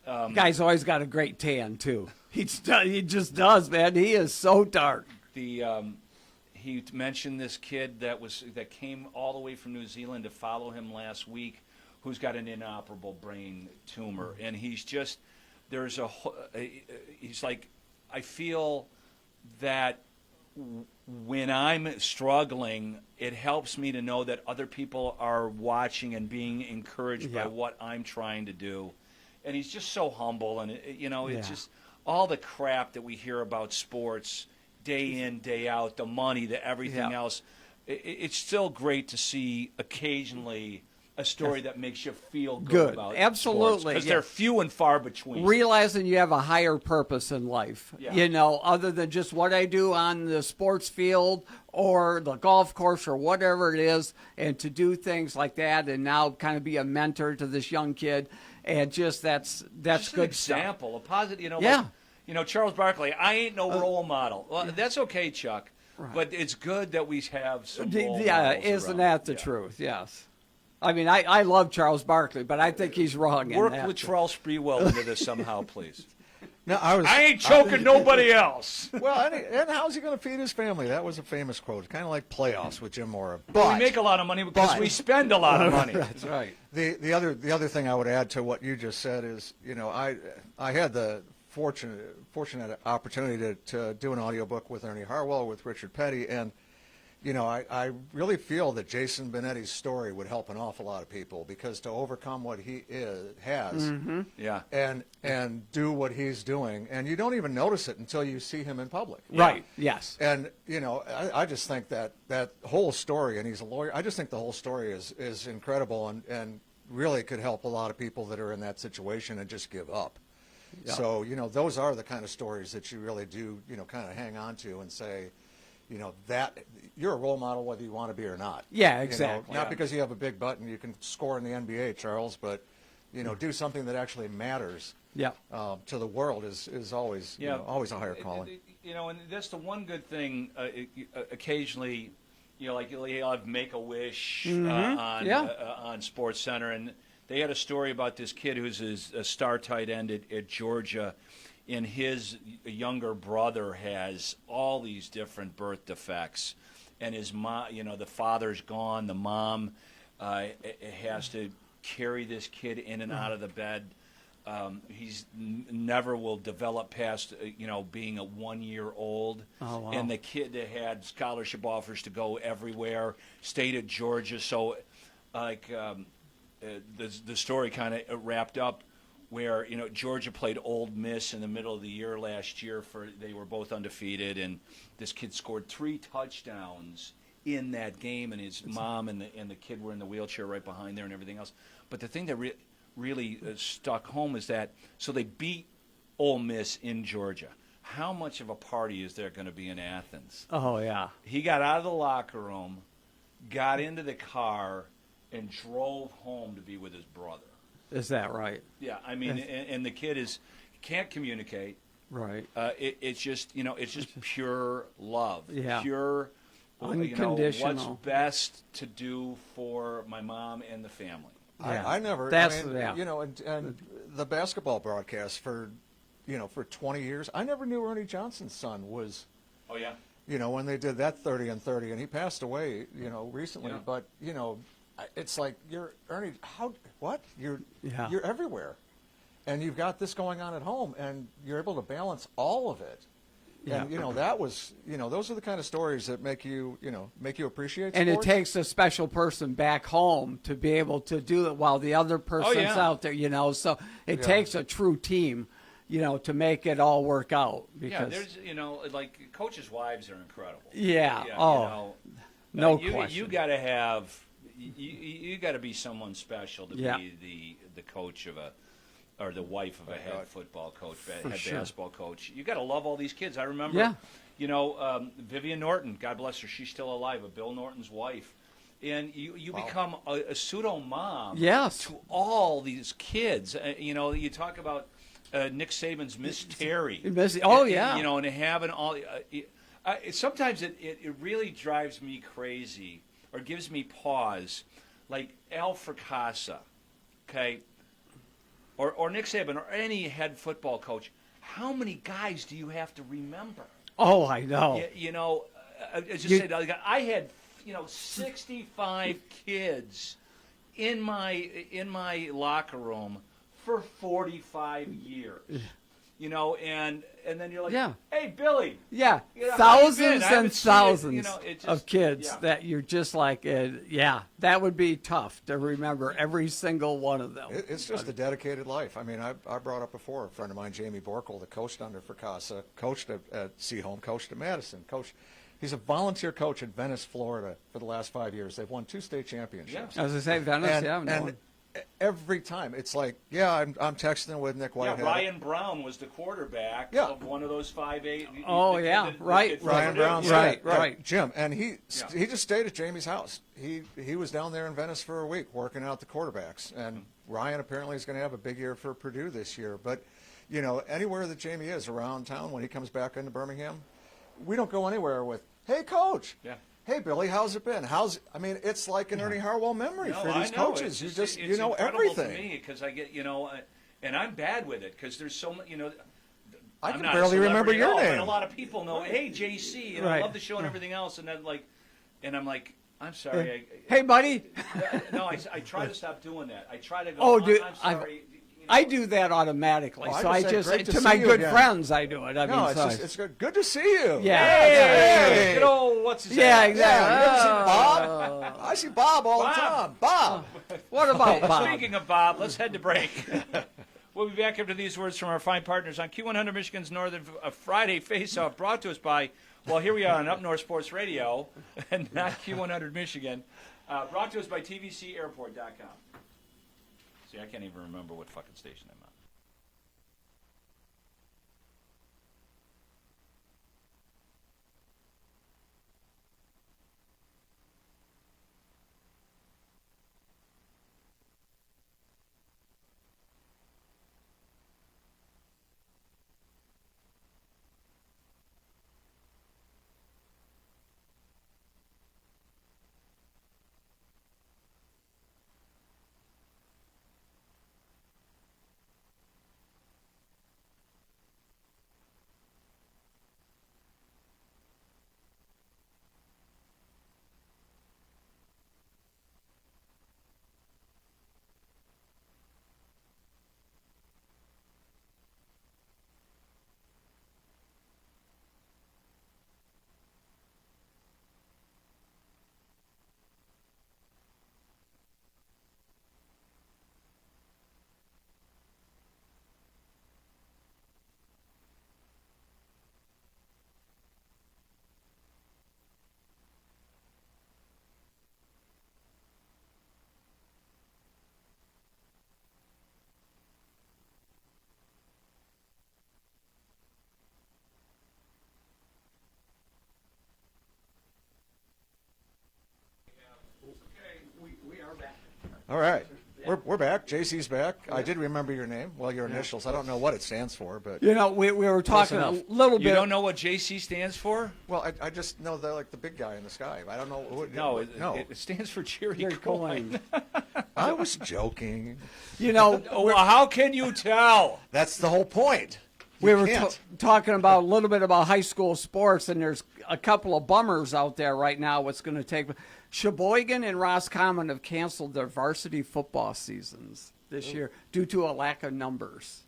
Guy's always got a great tan too. He just does, man. He is so dark. He mentioned this kid that came all the way from New Zealand to follow him last week, who's got an inoperable brain tumor, and he's just he's like, I feel that when I'm struggling, it helps me to know that other people are watching and being encouraged by what I'm trying to do. And he's just so humble, and it's just all the crap that we hear about sports day in, day out, the money, the everything else. It's still great to see occasionally a story that makes you feel good about absolutely, because they're few and far between. Realizing you have a higher purpose in life, other than just what I do on the sports field or the golf course or whatever it is, and to do things like that, and now kind of be a mentor to this young kid, and just that's just good an example, stuff. a positive, Charles Barkley. I ain't no role model. Well, that's okay, Chuck, but it's good that we have some role models isn't around. that the truth? Yes. I mean, I love Charles Barkley, but I think he's wrong. Work with Charles Sprewell into this somehow, please. No, I ain't choking nobody else. Well, and how's he going to feed his family? That was a famous quote, kind of like Playoffs with Jim Mora. But we make a lot of money because we spend a lot of money. That's right. The other thing I would add to what you just said is, I had the fortunate opportunity to do an audiobook with Ernie Harwell, with Richard Petty, and I really feel that Jason Benetti's story would help an awful lot of people, because to overcome what he has, and do what he's doing, and you don't even notice it until you see him in public. Right. Yes. And I just think that whole story, and he's a lawyer. I just think the whole story is incredible, and really could help a lot of people that are in that situation and just give up. Yeah. So those are the kind of stories that you really do kind of hang on to and say, that you're a role model whether you want to be or not. Yeah, exactly. Not because you have a big butt and you can score in the NBA, Charles, but do something that actually matters. Yeah. To the world is always always a higher calling. And that's the one good thing. Occasionally, like you'll have Make-A-Wish on Sports Center, and they had a story about this kid who's a star tight end at Georgia. And his younger brother has all these different birth defects, and his mom, the father's gone, the mom has to carry this kid in and out of the bed. He's never will develop past being a 1 year old. Oh, wow. And the kid had scholarship offers to go everywhere, stayed at Georgia. So the story kind of wrapped up where Georgia played Ole Miss in the middle of the year last year. They were both undefeated, and this kid scored 3 touchdowns in that game, and his mom and the kid were in the wheelchair right behind there and everything else. But the thing that really stuck home is that they beat Ole Miss in Georgia. How much of a party is there going to be in Athens? Oh yeah. He got out of the locker room, got into the car, and drove home to be with his brother. Is that right? Yeah, I mean, and the kid can't communicate. Right. It's just pure love. Yeah. Pure, unconditional. What's best to do for my mom and the family. Yeah. I never. And the basketball broadcast for 20 years, I never knew Ernie Johnson's son was. Oh yeah. When they did that 30 and 30, and he passed away, recently. Yeah. But it's like Ernie. You're everywhere, and you've got this going on at home, and you're able to balance all of it. Yeah. And that was those are the kind of stories that make you appreciate sports. And it takes a special person back home to be able to do it while the other person's out there. So it takes a true team. To make it all work out. Because, there's like coaches' wives are incredible. Yeah. No question. You got to have. You got to be someone special to be the coach of or the wife of a head football coach, basketball coach. You got to love all these kids. I remember, Vivian Norton, God bless her, she's still alive, Bill Norton's wife, and you become a pseudo mom. Yes. To all these kids. You talk about Nick Saban's Miss Terry. And having all. Sometimes it really drives me crazy. Or gives me pause, like Al Fracassa, okay? or Nick Saban or any head football coach, how many guys do you have to remember? Oh, I know. I had 65 kids in my locker room for 45 years. And then you're like, hey, Billy. Yeah, thousands and thousands of kids that you're just like, that would be tough to remember every single one of them. It's just a dedicated life. I mean, I brought up before, a friend of mine, Jamie Borkel, that coached under Fracassa, coached at Seaholm, coached at Madison, he's a volunteer coach at Venice, Florida for the last 5 years. They've won 2 state championships. As I say, Venice, and every time it's like, I'm texting with Nick Whitehead. Yeah, Ryan Brown was the quarterback of one of those 5'8". Ryan Brown's right. Jim, and he just stayed at Jamie's house. He was down there in Venice for a week working out the quarterbacks, and Ryan apparently is going to have a big year for Purdue this year. But anywhere that Jamie is around town when he comes back into Birmingham, we don't go anywhere with, hey, coach. Yeah. Hey, Billy, how's it been? It's like an Ernie Harwell memory for these coaches. It's you know everything. everything. To me, because I get, and I'm bad with it because there's so much, I I'm can not barely remember your name. And a lot of people know, hey, JC, I love the show and everything else, and then and I'm like, I'm sorry. Hey, buddy. No, I try to stop doing that. I try to go, Oh, dude, I'm sorry. I do that automatically. Oh, so I just just to my good again. friends, I do it. It's good to see you. Yeah. Hey, good old what's his Yeah, name? exactly. You ever see Bob? I see Bob all the time. Bob. What about Bob? Speaking of Bob, let's head to break. We'll be back after these words from our fine partners on Q100 Michigan's Northern Friday Faceoff, brought to us by, here we are on Up North Sports Radio, and not Q100 Michigan, brought to us by TVCAirport.com. See, I can't even remember what fucking station I'm on. All right. We're back. JC's back. I did remember your name. Well, your initials. I don't know what it stands for, but we were talking a little bit. You don't know what JC stands for? Well, I just know they're like the big guy in the sky. I don't know. No, it stands for Jerry Coyne. I was joking. How can you tell? That's the whole point. We were talking about a little bit about high school sports, and there's a couple of bummers out there right now. What's going to take? Sheboygan and Roscommon have canceled their varsity football seasons this year due to a lack of numbers.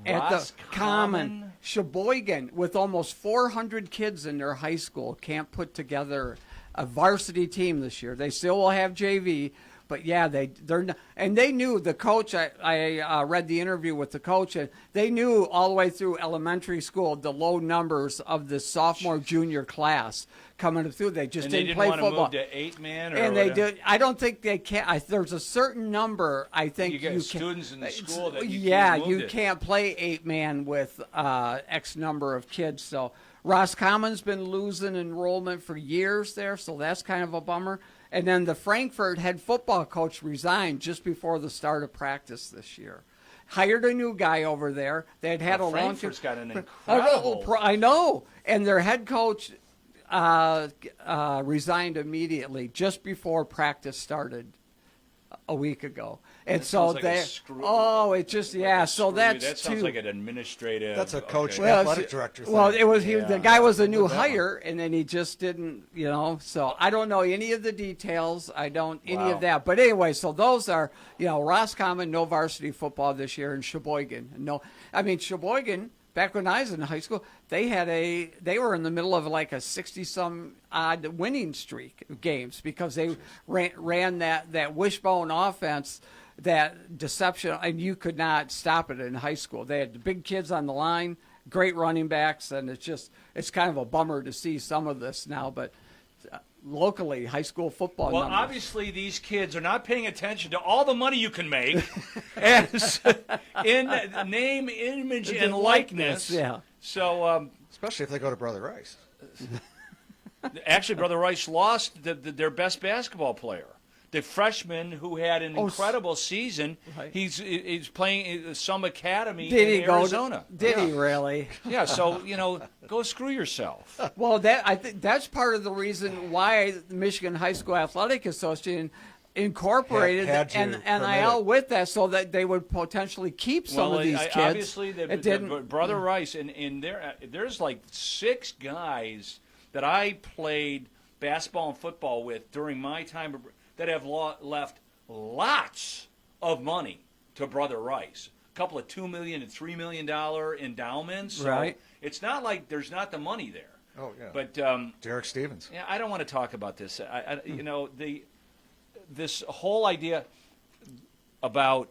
At the Common, Sheboygan, with almost 400 kids in their high school, can't put together a varsity team this year. They still will have JV, but they're not, and they knew the coach. I read the interview with the coach, and they knew all the way through elementary school the low numbers of the sophomore junior class coming through. They just didn't play football. Want to move to 8-man, and they did. I don't think they can. There's a certain number. I think you get students in the school that you can't play 8-man with X number of kids. So Roscommon's been losing enrollment for years there, so that's kind of a bummer. And then the Frankfurt head football coach resigned just before the start of practice this year. Hired a new guy over there. They had a long time. Frankfurt's got an incredible. I know. And their head coach resigned immediately just before practice started a week ago, and That so sounds like a they. screw- Oh, it just yeah. So that's that sounds too. like an administrative. That's a coach, okay. Well, athletic director thing. Well, it was he. Yeah. The guy was a new With that one. hire, and then he just didn't, So I don't know any of the details. I don't any Wow. of that. But anyway, so those are, Roscommon, no varsity football this year, and Sheboygan, no. I mean, Sheboygan. Back when I was in high school, they were in the middle of like a 60-some odd winning streak of games because they ran that wishbone offense, that deception, and you could not stop it in high school. They had the big kids on the line, great running backs, and it's kind of a bummer to see some of this now, but locally, high school football Well, numbers. obviously, these kids are not paying attention to all the money you can make as in name, image, and likeness. Yeah. So, Especially if they go to Brother Rice. actually, Brother Rice lost their best basketball player. The freshman who had an incredible season, Right. he's playing some academy Did in he go Arizona. Did he really? Yeah, so, go screw yourself. Well, I think that's part of the reason why the Michigan High School Athletic Association incorporated Had to and permit NIL it. with that so that they would potentially keep some of these kids. Obviously, It didn't. Brother Rice, and there's like 6 guys that I played basketball and football with during my time that have left lots of money to Brother Rice. A couple of $2 million and $3 million endowments. So Right. It's not like there's not the money there. Oh, yeah. But Derek Stevens. yeah, I don't want to talk about this. This whole idea about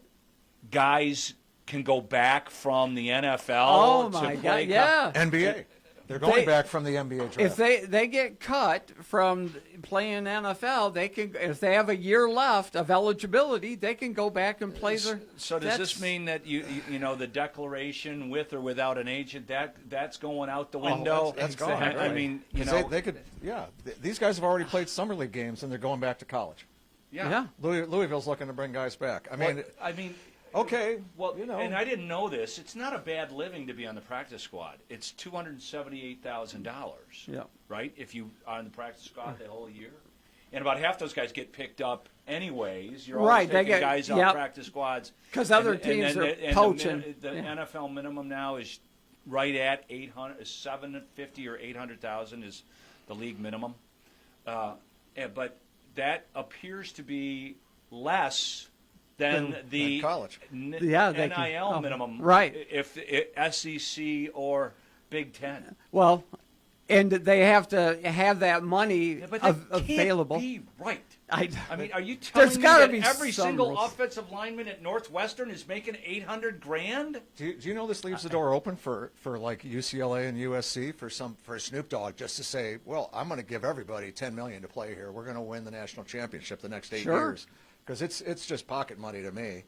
guys can go back from the NFL Oh to my play God! Yeah. NBA. They're going They- back from the NBA draft. If they get cut from playing NFL, they can. If they have a year left of eligibility, they can go back and play their. So does this mean that you the declaration with or without an agent that's going out the window? that's gone, Exactly. I mean, 'Cause they could, yeah. These guys have already played summer league games, and they're going back to college. Yeah. Louisville's looking to bring guys back. I mean, okay, well, you know. and I didn't know this. It's not a bad living to be on the practice squad. It's $278,000. Yeah. Right. If you are on the practice squad the whole year, and about half those guys get picked up anyways. You're always Right, they taking get- guys off yep. practice squads 'Cause other And teams then are the poaching. The Yeah. NFL minimum now is right at 750 or 800,000 is the league minimum. But that appears to be less than the college. Yeah, they can- NIL minimum, right. If SEC or Big Ten. Well, and they have to have that money Yeah, but that available. can't be right. I mean, are you There's telling me gotta that be every some single rules. offensive lineman at Northwestern is making $800,000? Do you know this leaves the door open for like UCLA and USC for Snoop Dogg just to say, well, I'm going to give everybody $10 million to play here. We're going to win the national championship the next 8 Sure. years because it's just pocket money to me.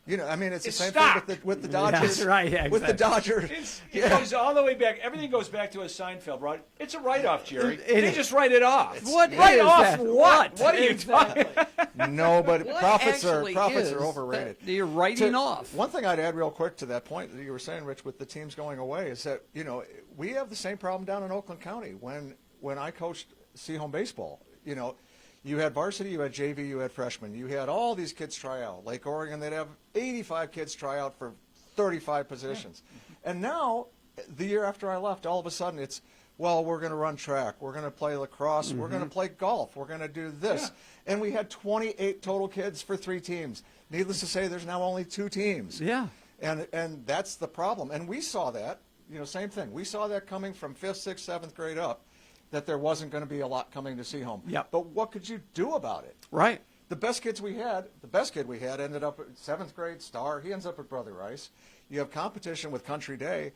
I mean, it's the It's same stock. thing with the Yeah, Dodgers. that's right, yeah, With the exactly. Dodgers. It goes all the way back. Everything goes back to a Seinfeld, right? It's a write-off, Jerry. It They is. just write it off. What write is off that? what? What are you Exactly. talking? No, but What profits actually is are overrated. that you're writing off? One thing I'd add real quick to that point that you were saying, Rich, with the teams going away is that we have the same problem down in Oakland County. When I coached C-home baseball, you had varsity, you had JV, you had freshmen, you had all these kids try out. Lake Oregon, they'd have 85 kids try out for 35 positions, and now the year after I left, all of a sudden it's, well, we're going to run track, we're going to play lacrosse, we're going to play golf, we're going to do this. And we had 28 total kids for 3 teams. Needless to say, there's now only 2 teams. Yeah. And that's the problem. And we saw that, same thing. We saw that coming from 5th, 6th, 7th grade up, that there wasn't going to be a lot coming to C-home. Yep. But what could you do about it? Right. The best kid we had ended up at 7th grade star. He ends up at Brother Rice. You have competition with Country Day,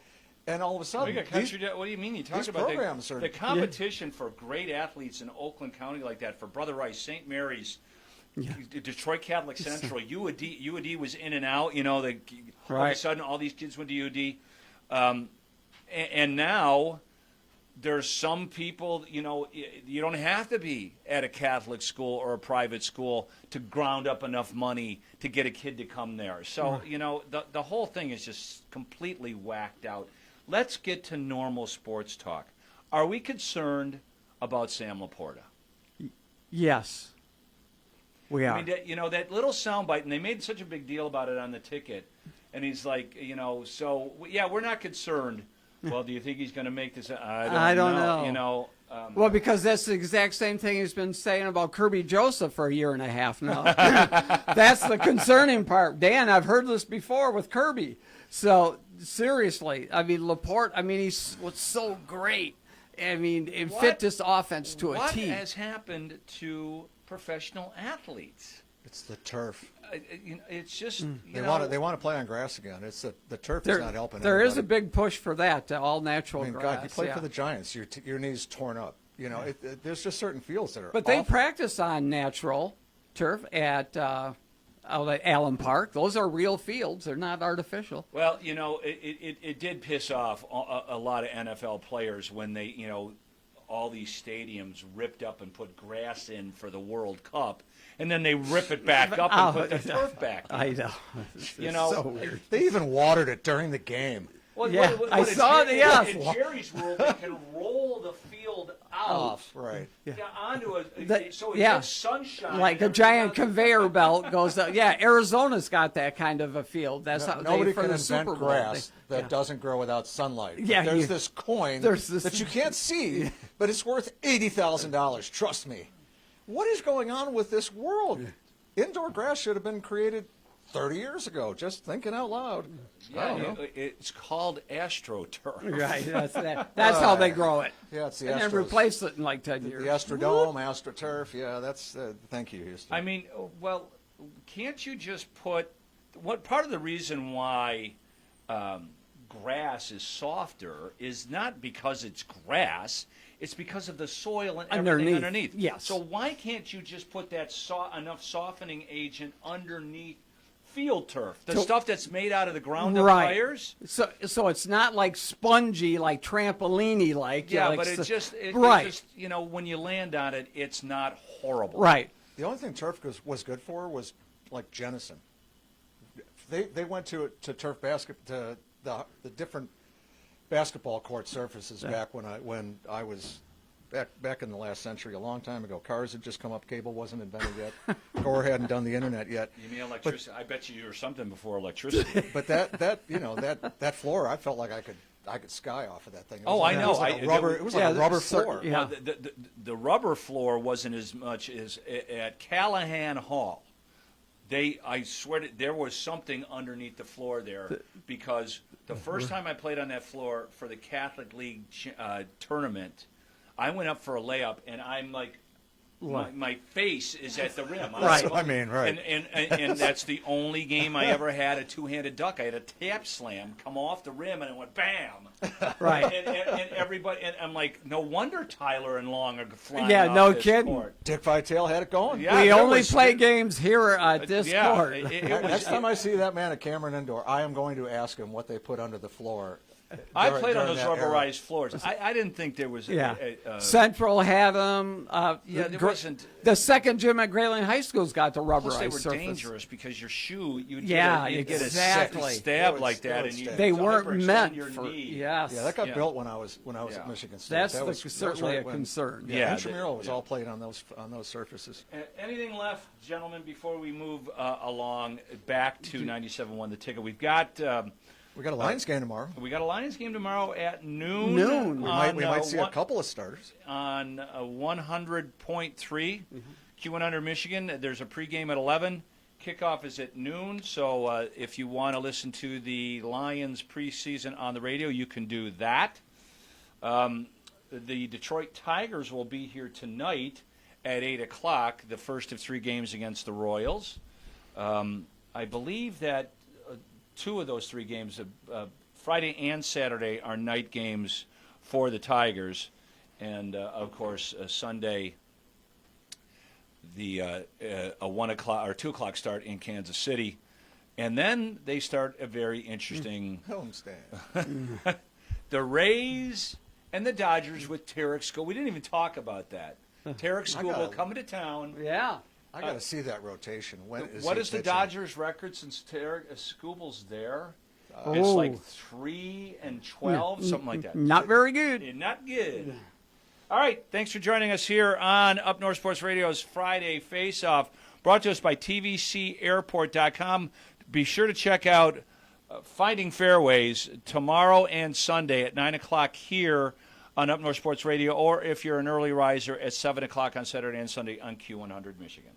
and all of a sudden, We got country. What do you mean? You talk these about programs are- the competition for great athletes in Oakland County like that for Brother Rice, St. Mary's, Detroit Catholic Central, UAD was in and out. All of a Right. sudden, all these kids went to UAD, and now there's some people. You don't have to be at a Catholic school or a private school to ground up enough money to get a kid to come there. So the whole thing is just completely whacked out. Let's get to normal sports talk. Are we concerned about Sam Laporta? Yes. We are. I mean, that little soundbite, and they made such a big deal about it on the ticket. And he's like, so, yeah, we're not concerned. Well, do you think he's going to make this? I don't know. Well, because that's the exact same thing he's been saying about Kirby Joseph for a year and a half now. That's the concerning part. Dan, I've heard this before with Kirby. So, seriously, I mean, Laporte, he was so great. I mean, it fit this offense to a T. What has happened to professional athletes? It's the turf. It's just they want to play on grass again. It's the turf is not helping. There anybody. is a big push for that, all natural grass. God, you play for the Giants. Your knees torn up. There's just certain fields that are. But they practice on natural turf at Allen Park. Those are real fields. They're not artificial. Well, it did piss off a lot of NFL players when they, all these stadiums ripped up and put grass in for the World Cup, and then they rip it back up and put the turf back in. I know. So weird. They even watered it during the game. Well, yeah, I saw it. Yeah, in Jerry's rule, they can roll the field out, right? Onto so it yeah, gets sunshine, like a giant conveyor belt goes up. Yeah, Arizona's got that kind of a field. That's how nobody for can the invent Super Bowl, grass that doesn't grow without sunlight. Yeah, there's this coin that you can't see, but it's worth $80,000. Trust me. What is going on with this world? Indoor grass should have been created 30 years ago. Just thinking out loud. I don't know. It's called AstroTurf. Right. That's how they grow it. Yeah, it's the and Astros. then replace it in like 10 years. The Astrodome, AstroTurf. Yeah, that's. Thank you, Houston. I mean, well, can't you just put what part of the reason why grass is softer is not because it's grass. It's because of the soil and everything underneath. Yes. So why can't you just put that enough softening agent underneath field turf, the stuff that's made out of the ground up players? So it's not like spongy, like trampoliny, like but it just when you land on it, it's not horrible. Right. The only thing turf was good for was like Jennison. They went to turf basket to the different basketball court surfaces back when I was back in the last century, a long time ago. Cars had just come up, cable wasn't invented yet, Gore hadn't done the internet yet. You mean electricity? I bet you were something before electricity. But that floor, I felt like I could sky off of that thing. I know. It was like a rubber floor. Yeah. Well, the rubber floor wasn't as much as at Callahan Hall. I swear there was something underneath the floor there because the first time I played on that floor for the Catholic League tournament, I went up for a layup and I'm like, my face is at the rim. Right. Right. And that's the only game I ever had a two-handed duck. I had a tap slam come off the rim and it went bam. Right. And everybody, and I'm like, no wonder Tyler and Long are flying Yeah, off no this kidding. court. Dick Vitale had it going. Yeah, we only play games here at this court. Next time I see that man at Cameron Indoor, I am going to ask him what they put under the floor. I played on those rubberized floors. I didn't think there was Central had them. there wasn't. The second gym at Grayling High School's got the rubberized Plus they were surface. dangerous because your shoe, you'd get exactly. a stab like that, and they weren't meant your for. knee. Yes. Yeah, that got built when I was at Michigan State. That's certainly a concern. Yeah, intramural was all played on those surfaces. Anything left, gentlemen, before we move along back to 97.1 The Ticket? We've got. We got a Lions game tomorrow. We got a Lions game tomorrow at noon. Noon. We might see a couple of starters on 100.3 Q100 Michigan. There's a pregame at 11. Kickoff is at noon. So if you want to listen to the Lions preseason on the radio, you can do that. The Detroit Tigers will be here tonight at 8 o'clock. The first of three games against the Royals. I believe that. Two of those three games, Friday and Saturday, are night games for the Tigers, and of course Sunday, a 1 o'clock or 2 o'clock start in Kansas City, and then they start a very interesting homestand. The Rays and the Dodgers with Tarek School. We didn't even talk about that. Tarek School will come into town. Yeah. I got to see that rotation. What is the Dodgers' record since Tarek Scooble's there? Oh. It's like 3-12, something like that. Not very good. Not good. All right, thanks for joining us here on Up North Sports Radio's Friday Face-Off, brought to us by tvcairport.com. Be sure to check out Finding Fairways tomorrow and Sunday at 9 o'clock here on Up North Sports Radio, or if you're an early riser, at 7 o'clock on Saturday and Sunday on Q100 Michigan.